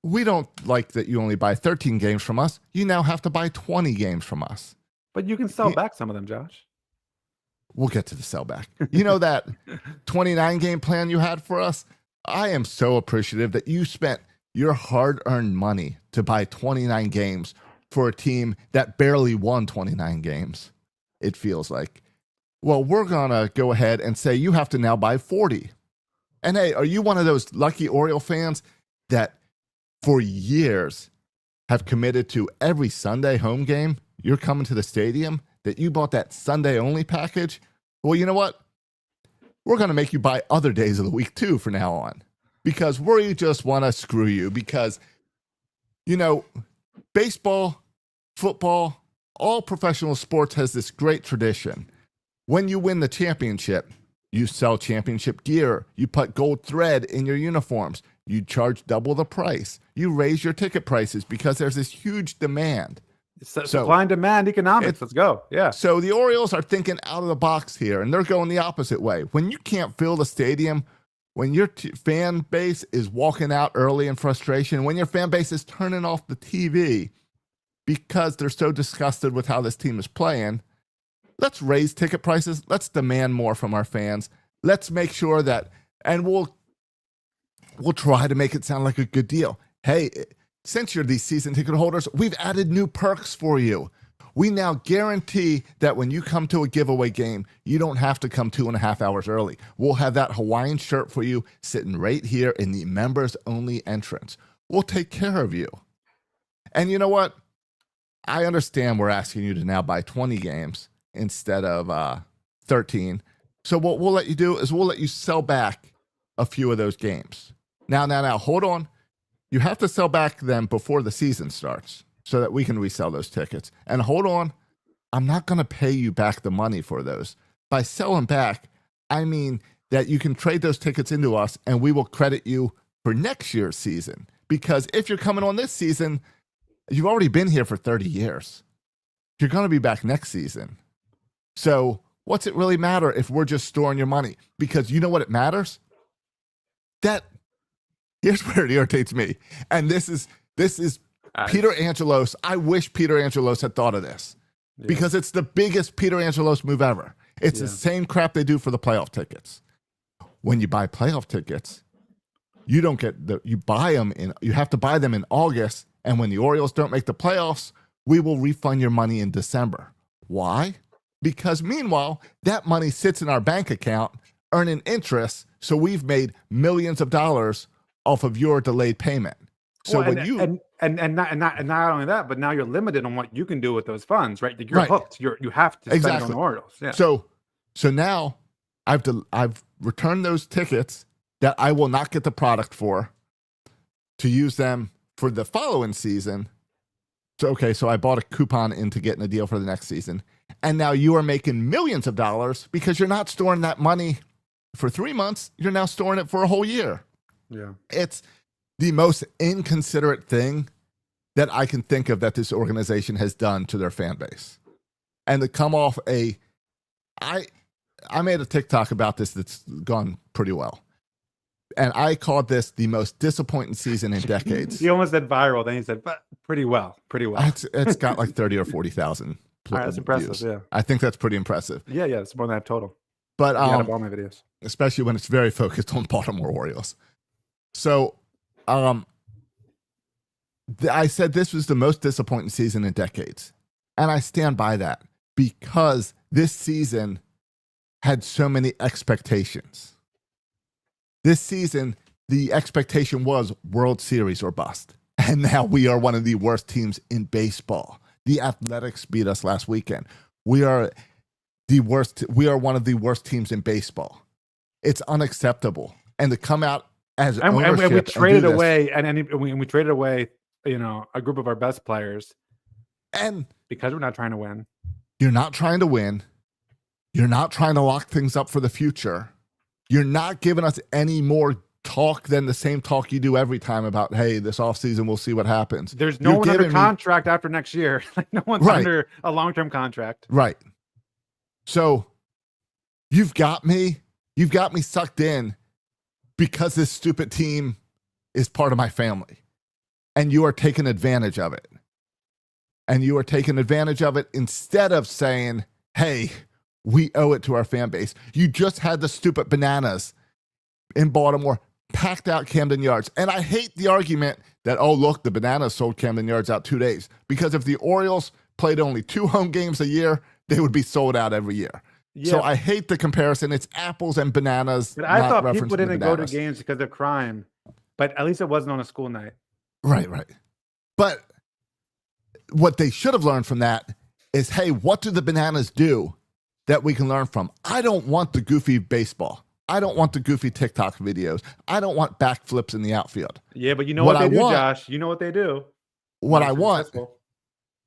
We don't like that you only buy 13 games from us. You now have to buy 20 games from us. But you can sell back some of them, Josh. We'll get to the sell back. You know that 29-game plan you had for us? I am so appreciative that you spent your hard-earned money to buy 29 games for a team that barely won 29 games. it feels like. Well, we're going to go ahead and say you have to now buy 40. And hey, are you one of those lucky Oriole fans that for years have committed to every Sunday home game you're coming to the stadium, that you bought that Sunday only package? Well, you know what? We're going to make you buy other days of the week too from now on, because we just want to screw you because, you know, baseball, football, all professional sports has this great tradition. When you win the championship, you sell championship gear. You put gold thread in your uniforms. You charge double the price. You raise your ticket prices because there's this huge demand. Supply and demand economics. Let's go. Yeah. So the Orioles are thinking out of the box here, and they're going the opposite way. When you can't fill the stadium, when your fan base is walking out early in frustration, when your fan base is turning off the TV because they're so disgusted with how this team is playing, let's raise ticket prices. Let's demand more from our fans. Let's make sure that, and we'll try to make it sound like a good deal. Hey, since you're these season ticket holders, we've added new perks for you. We now guarantee that when you come to a giveaway game, you don't have to come 2.5 hours early. We'll have that Hawaiian shirt for you sitting right here in the members only entrance. We'll take care of you. And you know what? I understand we're asking you to now buy 20 games instead of 13. So what we'll let you do is we'll let you sell back a few of those games. Now, hold on. You have to sell back them before the season starts so that we can resell those tickets. And hold on, I'm not going to pay you back the money for those. By selling back, I mean that you can trade those tickets into us and we will credit you for next year's season. Because if you're coming on this season, you've already been here for 30 years. You're going to be back next season. So what's it really matter if we're just storing your money? Because you know what it matters? Here's where it irritates me. And this is Peter Angelos. I wish Peter Angelos had thought of this because it's the biggest Peter Angelos move ever. It's the same crap they do for the playoff tickets. When you buy playoff tickets, you don't get you have to buy them in August. And when the Orioles don't make the playoffs, we will refund your money in December. Why? Because meanwhile, that money sits in our bank account earning interest. So we've made millions of dollars off of your delayed payment. So not only that, but now you're limited on what you can do with those funds, right? You're hooked. You have to spend it on the Orioles. Yeah. So now I've returned those tickets that I will not get the product for to use them for the following season. So I bought a coupon into getting a deal for the next season. And now you are making millions of dollars because you're not storing that money for 3 months. You're now storing it for a whole year. Yeah. It's the most inconsiderate thing that I can think of that this organization has done to their fan base. And to come off I made a TikTok about this that's gone pretty well. And I called this the most disappointing season in decades. He almost said viral, then he said, but pretty well. It's got like 30 or 40,000. That's impressive, views. yeah. I think that's pretty impressive. Yeah, it's more than that total. But out of all my videos. Especially when it's very focused on Baltimore Orioles. So I said this was the most disappointing season in decades. And I stand by that because this season had so many expectations. This season, the expectation was World Series or bust. And now we are one of the worst teams in baseball. The Athletics beat us last weekend. We are one of the worst teams in baseball. It's unacceptable. And to come out as ownership and we traded and away we traded away, a group of our best players. And because we're not trying to win. You're not trying to win. You're not trying to lock things up for the future. You're not giving us any more talk than the same talk you do every time about, hey, this offseason, we'll see what happens. There's no one under contract after next year. Like no one's under a long-term contract. Right. So you've got me sucked in because this stupid team is part of my family. And you are taking advantage of it. And you are taking advantage of it instead of saying, hey, we owe it to our fan base. You just had the stupid bananas in Baltimore packed out Camden Yards. And I hate the argument that, oh, look, the Bananas sold Camden Yards out 2 days. Because if the Orioles played only 2 home games a year, they would be sold out every year. Yeah. So I hate the comparison. It's apples and bananas. But I not thought referencing people the didn't go to bananas. games because of crime, but at least it wasn't on a school night. Right. But what they should have learned from that is, hey, what do the bananas do that we can learn from? I don't want the goofy baseball. I don't want the goofy TikTok videos. I don't want backflips in the outfield. Yeah, but you know what they do, Josh. You know what they do. What I want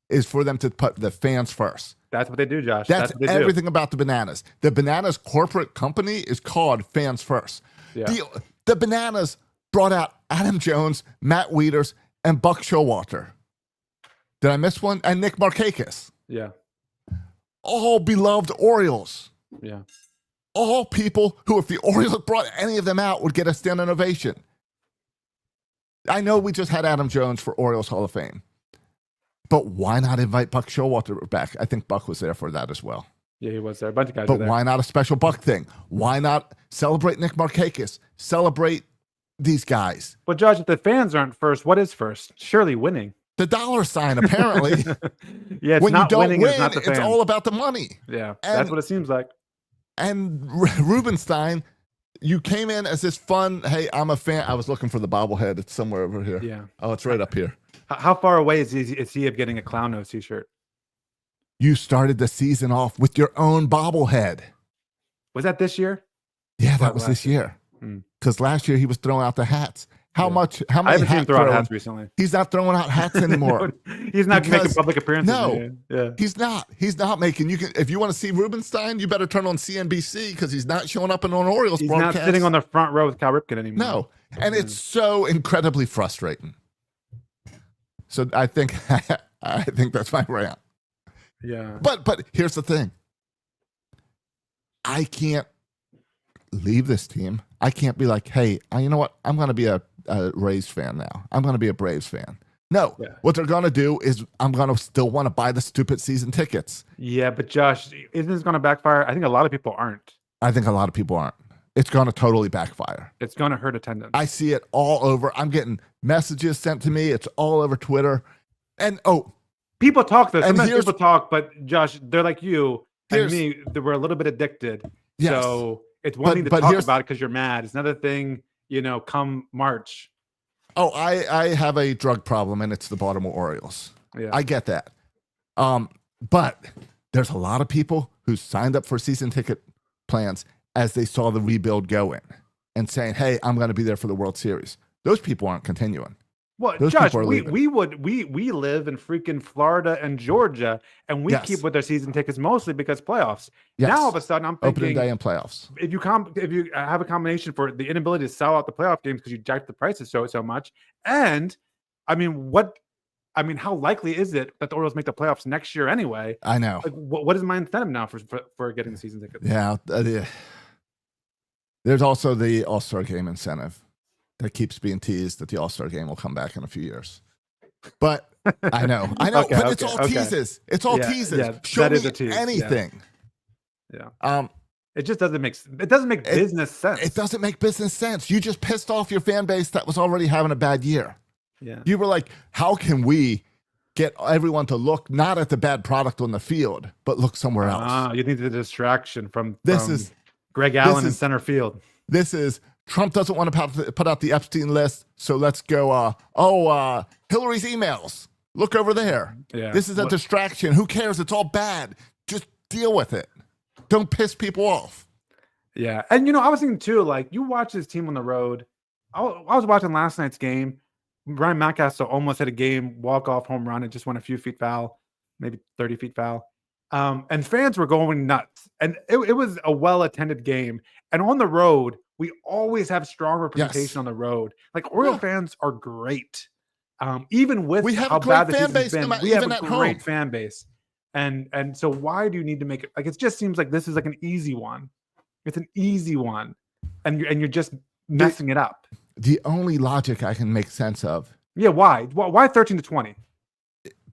is for them to put the fans first. That's what they do, Josh. That's what they everything do. about the Bananas. The Bananas corporate company is called Fans First. Yeah. The Bananas brought out Adam Jones, Matt Wieters, and Buck Showalter. Did I miss one? And Nick Markakis. Yeah. All beloved Orioles. Yeah. All people who, if the Orioles brought any of them out, would get a standing ovation. I know we just had Adam Jones for Orioles Hall of Fame. But why not invite Buck Showalter back? I think Buck was there for that as well. Yeah, he was there. A bunch of guys But were there. why not a special Buck thing? Why not celebrate Nick Markakis? Celebrate these guys. But Josh, if the fans aren't first, what is first? Surely winning. The dollar sign, apparently. Yeah, it's when not you don't winning, win, it's not the fans. it's all about the money. Yeah, that's what it seems like. And Rubenstein, you came in as this fun, hey, I'm a fan. I was looking for the bobblehead. It's somewhere over here. Yeah. Oh, it's right up here. How far away is he of getting a clown nose t-shirt? You started the season off with your own bobblehead. Was that this year? Yeah, that was this year. Because last year he was throwing out the hats. How many I haven't seen him throw out hats recently. He's not throwing out hats anymore. He's not making public appearances. No, yeah. He's not making. If you want to see Rubenstein, you better turn on CNBC because he's not showing up in an Orioles He's broadcast. not sitting on the front row with Cal Ripken anymore. No, and it's so incredibly frustrating. So I think that's my rant. Yeah. But here's the thing. I can't leave this team. I can't be like, hey, you know what? I'm going to be a Rays fan now. I'm going to be a Braves fan. No, what they're going to do is I'm going to still want to buy the stupid season tickets. Yeah, but Josh, isn't this going to backfire? I think a lot of people aren't. I think a lot of people aren't. It's going to totally backfire. It's going to hurt attendance. I see it all over. I'm getting messages sent to me. It's all over Twitter. And, people talk this. Sometimes here's- people talk, but Josh, they're like you and me. We're a little bit addicted. Yes. So it's one thing to talk about it because you're mad. It's another thing, come March. I have a drug problem, and it's the Baltimore Orioles. Yeah. I get that. But there's a lot of people who signed up for season ticket plans as they saw the rebuild go in and saying, hey, I'm going to be there for the World Series. Those people aren't continuing. Well, Those Josh, people are leaving. we live in freaking Florida and Georgia, and we keep with their season tickets mostly because playoffs. Yes. Now all of a sudden, I'm thinking Opening day and playoffs. If you have a combination for the inability to sell out the playoff games because you jacked the prices so much, and how likely is it that the Orioles make the playoffs next year anyway? I know. Like, what is my incentive now for getting the season tickets? Yeah. There's also the All-Star Game incentive that keeps being teased that the All-Star Game will come back in a few years. But I know, it's all teases. It's all teases. Yeah, Show me tease. anything. Yeah. It just doesn't make business sense. It doesn't make business sense. You just pissed off your fan base that was already having a bad year. Yeah. You were like, how can we get everyone to look not at the bad product on the field, but look somewhere else? You need the distraction from is Greg Allen in center field. This is Trump doesn't want to put out the Epstein list, so let's go. Hillary's emails. Look over there. Yeah. This is a distraction. Who cares? It's all bad. Just deal with it. Don't piss people off. Yeah, and I was thinking too. Like, you watch this team on the road. I was watching last night's game. Ryan Mcallister almost hit a game walk-off home run. It just went a few feet foul, maybe 30 feet foul. And fans were going nuts. And it was a well-attended game. And on the road, we always have strong representation on the road. Like, Oriole fans are great. Even with how bad the season's been, we have a great fan base. And so why do you need to make it? Like, it just seems like this is like an easy one. It's an easy one. And you're just messing it up. The only logic I can make sense of. Yeah, why? Why 13 to 20?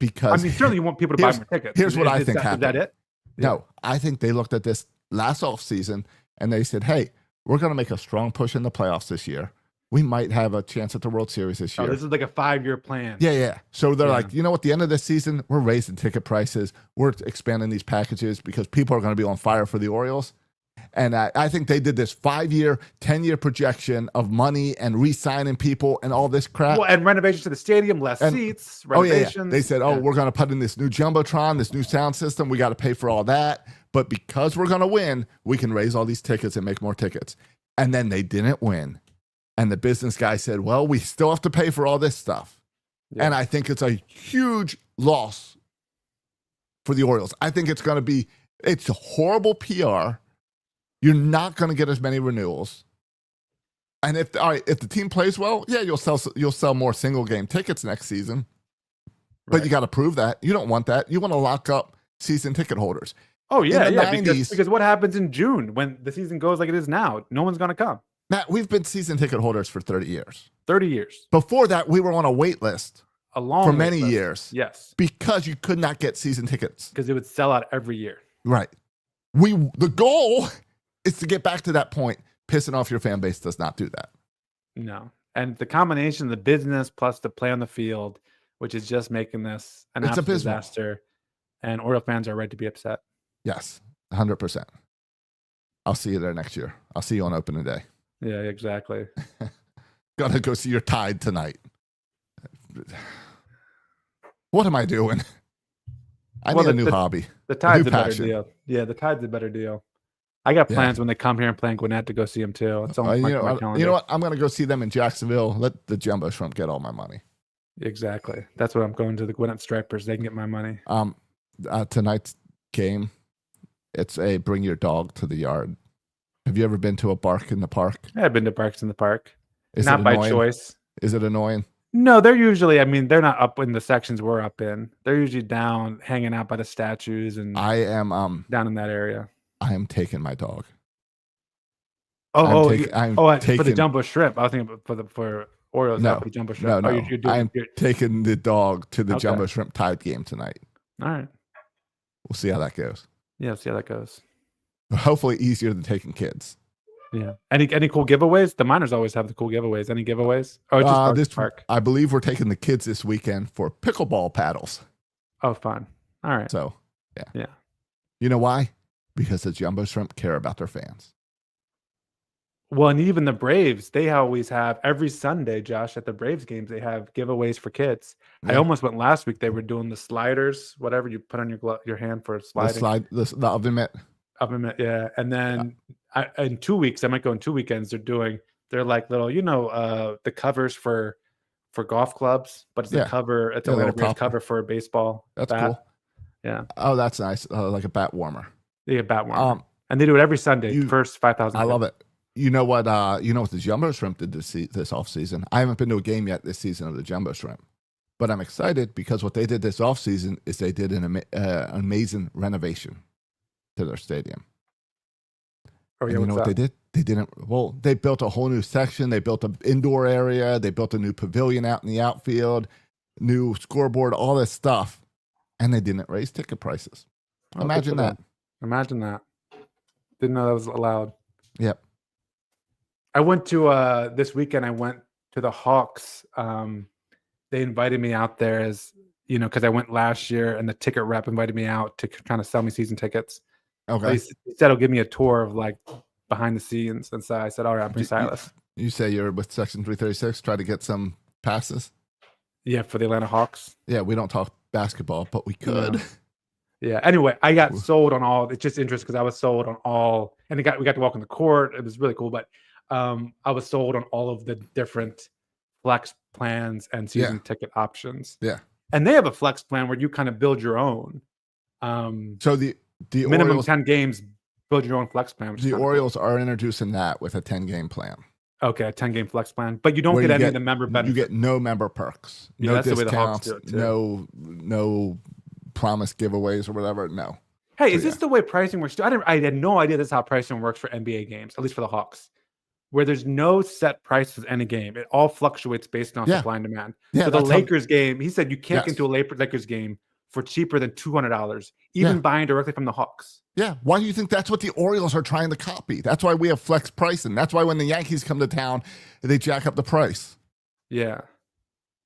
Because certainly you want people to buy more tickets. Here's what I think happened. Is that it? No, I think they looked at this last offseason and they said, hey, we're going to make a strong push in the playoffs this year. we might have a chance at the World Series this year. Oh, this is like a 5-year plan. Yeah. So they're Yeah. like, you know what? The end of this season, we're raising ticket prices. We're expanding these packages because people are going to be on fire for the Orioles. And I think they did this 5-year, 10-year projection of money and re-signing people and all this crap. Well, and renovations to the stadium, less seats, renovations. They said, we're going to put in this new Jumbotron, this new sound system. We got to pay for all that. But because we're going to win, we can raise all these tickets and make more tickets. And then they didn't win. And the business guy said, well, we still have to pay for all this stuff. Yeah. And I think it's a huge loss for the Orioles. I think it's a horrible PR. You're not going to get as many renewals. And if the team plays well, yeah, you'll sell more single game tickets next season. But you got to prove that. You don't want that. You want to lock up season ticket holders. Oh, yeah, because what happens in June when the season goes like it is now? No one's going to come. Matt, we've been season ticket holders for 30 years. 30 years. Before that, we were on a wait list for many years. Yes. Because you could not get season tickets. Because it would sell out every year. Right. The goal is to get back to that point. Pissing off your fan base does not do that. No. And the combination of the business plus the play on the field, which is just making this an absolute disaster. And Oriole fans are right to be upset. Yes, 100%. I'll see you there next year. I'll see you on opening day. Yeah, exactly. Gotta go see your Tide tonight. What am I doing? I need a new hobby. The Tide's a better deal. Yeah, the Tide's a better deal. I got plans when they come here and play in Gwinnett to go see them too. It's almost you know what? I'm gonna go see them in Jacksonville. Let the Jumbo Shrimp get all my money. Exactly. That's what I'm going to the Gwinnett Stripers. They can get my money. Tonight's game, it's a bring your dog to the yard. Have you ever been to a bark in the park? Yeah, I've been to barks in the park. Not by choice. Is it annoying? No, they're usually, they're not up in the sections we're up in. They're usually down, hanging out by the statues, and I am down in that area. I am taking my dog. For the Jumbo Shrimp. I was thinking for Orioles. No, for the Jumbo Shrimp. No. I'm taking the dog to the Jumbo Shrimp Tide game tonight. All right. We'll see how that goes. Yeah, see how that goes. Hopefully easier than taking kids. Yeah. Any cool giveaways? The Miners always have the cool giveaways. Any giveaways? Oh, just this park. I believe we're taking the kids this weekend for pickleball paddles. Oh, fun. All right. So, yeah. Yeah. You know why? Because the Jumbo Shrimp care about their fans. Well, and even the Braves, they always have every Sunday, Josh, at the Braves games, they have giveaways for kids. Yeah. I almost went last week. They were doing the sliders, whatever you put on your hand for sliding. The oven mitt. Oven mitt, yeah. And then in 2 weeks, I might go in 2 weekends. They're like little, the covers for golf clubs, but it's a cover. It's a little cover for a baseball. That's bat. cool. Yeah. Oh, that's nice. Like a bat warmer. Yeah, bat warmer. And they do it every Sunday. First 5,000. I love it. You know what the Jumbo Shrimp did this offseason? I haven't been to a game yet this season of the Jumbo Shrimp, but I'm excited because what they did this offseason is they did an amazing renovation to their stadium. Oh, yeah, and you know what they did? They built a whole new section. They built an indoor area. They built a new pavilion out in the outfield, new scoreboard, all this stuff. And they didn't raise ticket prices. Imagine that. Imagine that. Didn't know that was allowed. Yep. I went to this weekend. I went to the Hawks. They invited me out there as because I went last year, and the ticket rep invited me out to kind of sell me season tickets. Okay. So he said he'll give me a tour of like behind the scenes, and so I said, "All right, I'm Bruce Silas." You say you're with Section 336. Try to get some passes. Yeah, for the Atlanta Hawks. Yeah, we don't talk basketball, but we could. No. Yeah. Anyway, I got sold on all. It's just interesting because I was sold on all, and we got to walk in the court. It was really cool, but. I was sold on all of the different flex plans and season ticket options. Yeah. And they have a flex plan where you kind of build your own. So the minimum Orioles, 10 games, build your own flex plan. The Orioles are introducing that with a 10-game plan. Okay, a 10-game flex plan. But you don't get any of the member benefits. You get no member perks. Yeah, no that's discounts, the way the Hawks do it too. No promised giveaways or whatever. No. Hey, is this the way pricing works? I had no idea this is how pricing works for NBA games, at least for the Hawks. Where there's no set prices in a game. It all fluctuates based on supply and demand. Yeah, so the Lakers game, he said you can't get into a Lakers game for cheaper than $200, even Yeah. buying directly from the Hawks. Yeah. Why do you think that's what the Orioles are trying to copy? That's why we have flex pricing. That's why when the Yankees come to town, they jack up the price. Yeah.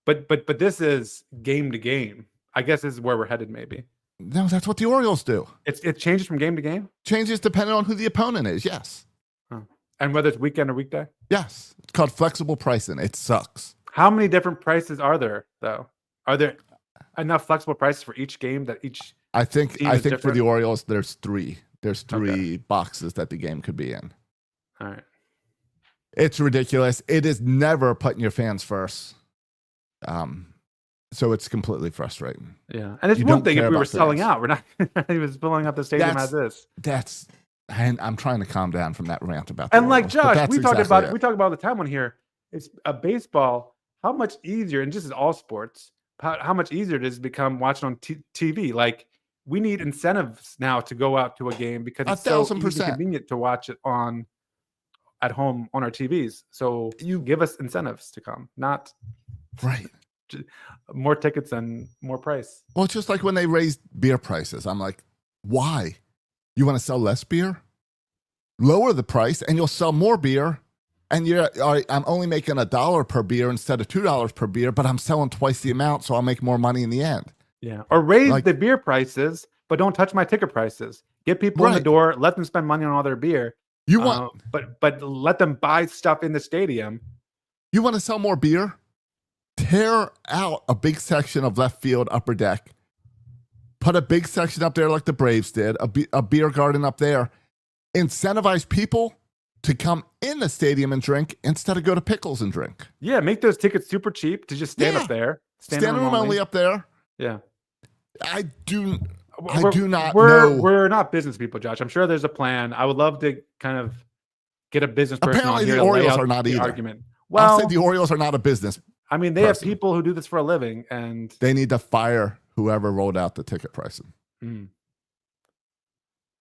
But this is game to game. I guess this is where we're headed, maybe. No, that's what the Orioles do. It changes from game to game? Changes depending on who the opponent is. Yes. Huh. And whether it's weekend or weekday? Yes. It's called flexible pricing. It sucks. How many different prices are there, though? Are there enough flexible prices for each game that each I think team is for different? the Orioles, there's three. There's three Okay. boxes that the game could be in. All right. It's ridiculous. It is never putting your fans first. So it's completely frustrating. Yeah. And it's You one don't thing if care we were about selling fans. out. We're not he was filling up the stadium as is. And I'm trying to calm down from that rant about the And like Orioles, but Josh, that's we talked exactly about it. we talk about all the time on here. It's a baseball. How much easier, and just as all sports, how much easier it is to become watching on TV. Like we need incentives now to go out to a game because it's so easy and 1,000%. convenient to watch it at home on our TVs. So you give us incentives to come, not Right. more tickets and more price. Well, it's just like when they raised beer prices. I'm like, why? You want to sell less beer? Lower the price and you'll sell more beer. And I'm only making $1 per beer instead of $2 per beer, but I'm selling twice the amount, so I'll make more money in the end. Yeah. Or raise Like- the beer prices, but don't touch my ticket prices. Get people in the Right. door, let them spend money on all their beer. You want But let them buy stuff in the stadium. you want to sell more beer? Tear out a big section of left field upper deck. Put a big section up there like the Braves did, a beer garden up there. Incentivize people to come in the stadium and drink instead of go to Pickles and drink. Yeah, make those tickets super cheap to just stand Yeah. up there. Standing room only up there. Yeah. I do We're not know. We're not business people, Josh. I'm sure there's a plan. I would love to kind of get a business person Apparently on here the to lay Orioles out are not the either. argument. I'll Well, say the Orioles are not a business. I mean, they have person. people who do this for a living, and They need to fire whoever rolled out the ticket pricing.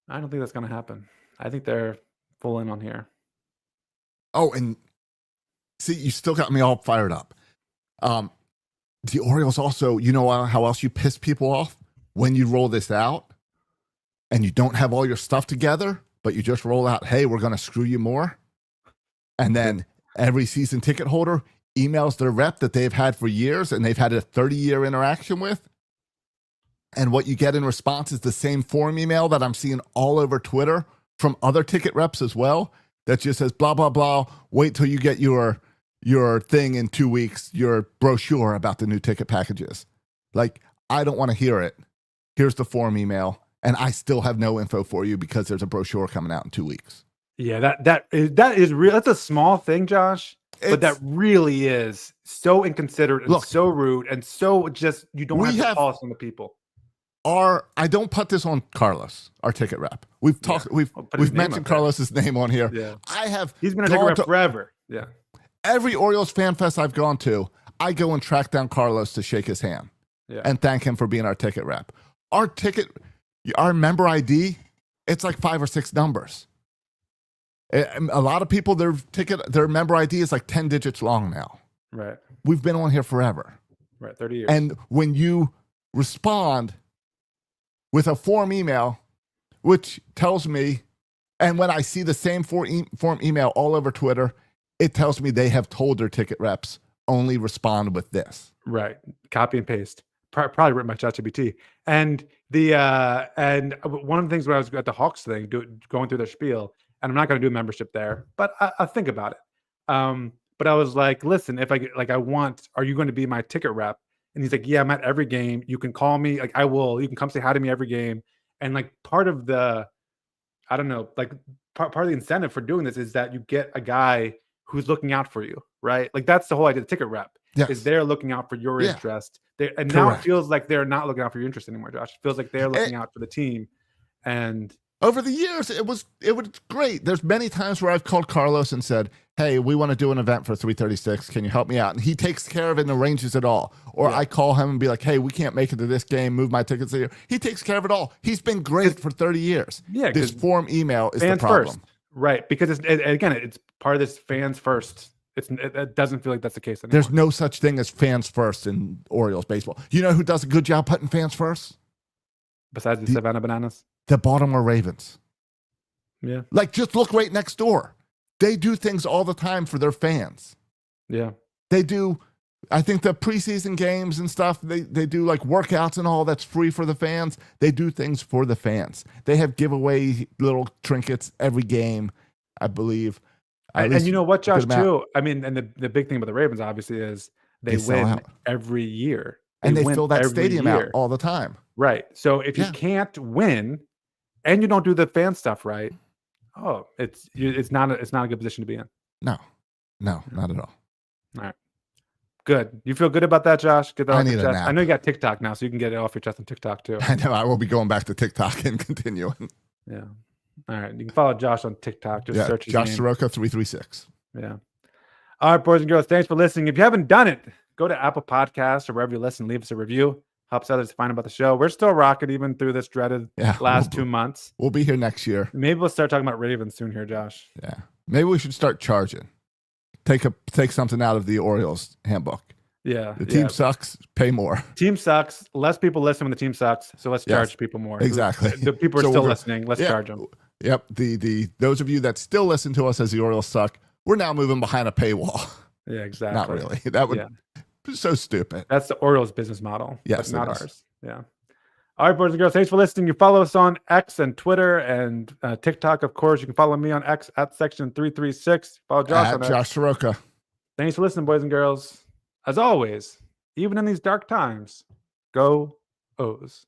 I don't think that's going to happen. I think they're full in on here. Oh, and see, you still got me all fired up. The Orioles also, you know how else you piss people off? When you roll this out and you don't have all your stuff together, but you just roll out, hey, we're going to screw you more. And then every season ticket holder emails their rep that they've had for years and they've had a 30-year interaction with. And what you get in response is the same form email that I'm seeing all over Twitter from other ticket reps as well. That just says, blah, blah, blah. Wait till you get your thing in 2 weeks, your brochure about the new ticket packages. Like, I don't want to hear it. Here's the form email. And I still have no info for you because there's a brochure coming out in 2 weeks. Yeah, that is real. That's a small thing, Josh. But that It's- really is so inconsiderate and Look, so rude and so just you don't have to pause on the people. I don't put this on Carlos, our ticket rep. We've talked. I'll put his We've name mentioned up there. Carlos's name on here. Yeah. He's been a ticket rep forever. Yeah. Every Orioles fan fest I've gone to, I go and track down Carlos to shake his hand and thank him for being our ticket rep. Our member ID, it's like 5 or 6 numbers. A lot of people, their member ID is like 10 digits long now. Right. We've been on here forever. Right. 30 years. And when you respond with a form email, which tells me, and when I see the same form email all over Twitter, it tells me they have told their ticket reps only respond with this. Right. Copy and paste. Probably written by ChatGPT. And and one of the things when I was at the Hawks thing, going through their spiel, and I'm not going to do a membership there, but I think about it. But I was like, listen, if I get, like, are you going to be my ticket rep? And he's like, yeah, I'm at every game. You can call me. Like, I will. You can come say hi to me every game. And like part of the, I don't know, like part of the incentive for doing this is that you get a guy who's looking out for you, right? Like that's the whole idea. The ticket rep is they're looking out for your interest. And now it feels like they're not looking out for your interest anymore, Josh. It feels like they're looking out for the team. And over the years, it was great. There's many times where I've called Carlos and said, hey, we want to do an event for 336. Can you help me out? And he takes care of it and arranges it all. Or I call him and be like, hey, we can't make it to this game. Move my tickets here. He takes care of it all. He's been great for 30 years. Yeah, this form email is the fans problem. First. Right. Because it's part of this fans first. It doesn't feel like that's the case anymore. There's no such thing as fans first in Orioles baseball. You know who does a good job putting fans first? besides the Savannah Bananas? The Baltimore Ravens. Yeah. Like, just look right next door. They do things all the time for their fans. Yeah. They do, I think the preseason games and stuff, they do like workouts and all that's free for the fans. They do things for the fans. They have giveaway little trinkets every game, I believe. And you know what, Josh, too? I mean, and the big thing about the Ravens, obviously, is they sell win out every year. And they win fill that every stadium year. out all the time. Right. So if you can't win and you don't do the fan stuff right, it's not a good position to be in. No, not at all. All right. Good. You feel good about that, Josh? Get that off your chest. Nap. I know you got TikTok now, so you can get it off your chest on TikTok too. I know. I will be going back to TikTok and continuing. Yeah. All right. You can follow Josh on TikTok. Just search his Josh name. Soroka 336. Yeah. All right, boys and girls. Thanks for listening. If you haven't done it, go to Apple Podcasts or wherever you listen. Leave us a review. Helps others find about the show. We're still rocking even through this dreaded last 2 months. We'll be here next year. Maybe we'll start talking about Ravens soon here, Josh. Yeah. Maybe we should start charging. Take something out of the Orioles handbook. Yeah. The team sucks. Pay more. Team sucks. Less people listen when the team sucks. So let's charge people more. Exactly. The people are still listening. Let's charge them. Yep. Those of you that still listen to us as the Orioles suck, we're now moving behind a paywall. Yeah, exactly. Not really. That would be so stupid. That's the Orioles business model. Yes, but not ours. Yeah. All right, boys and girls. Thanks for listening. You follow us on X and Twitter and TikTok, of course. You can follow me on X at Section336. Follow Josh on X. Josh Soroka. Thanks for listening, boys and girls. As always, even in these dark times, go O's.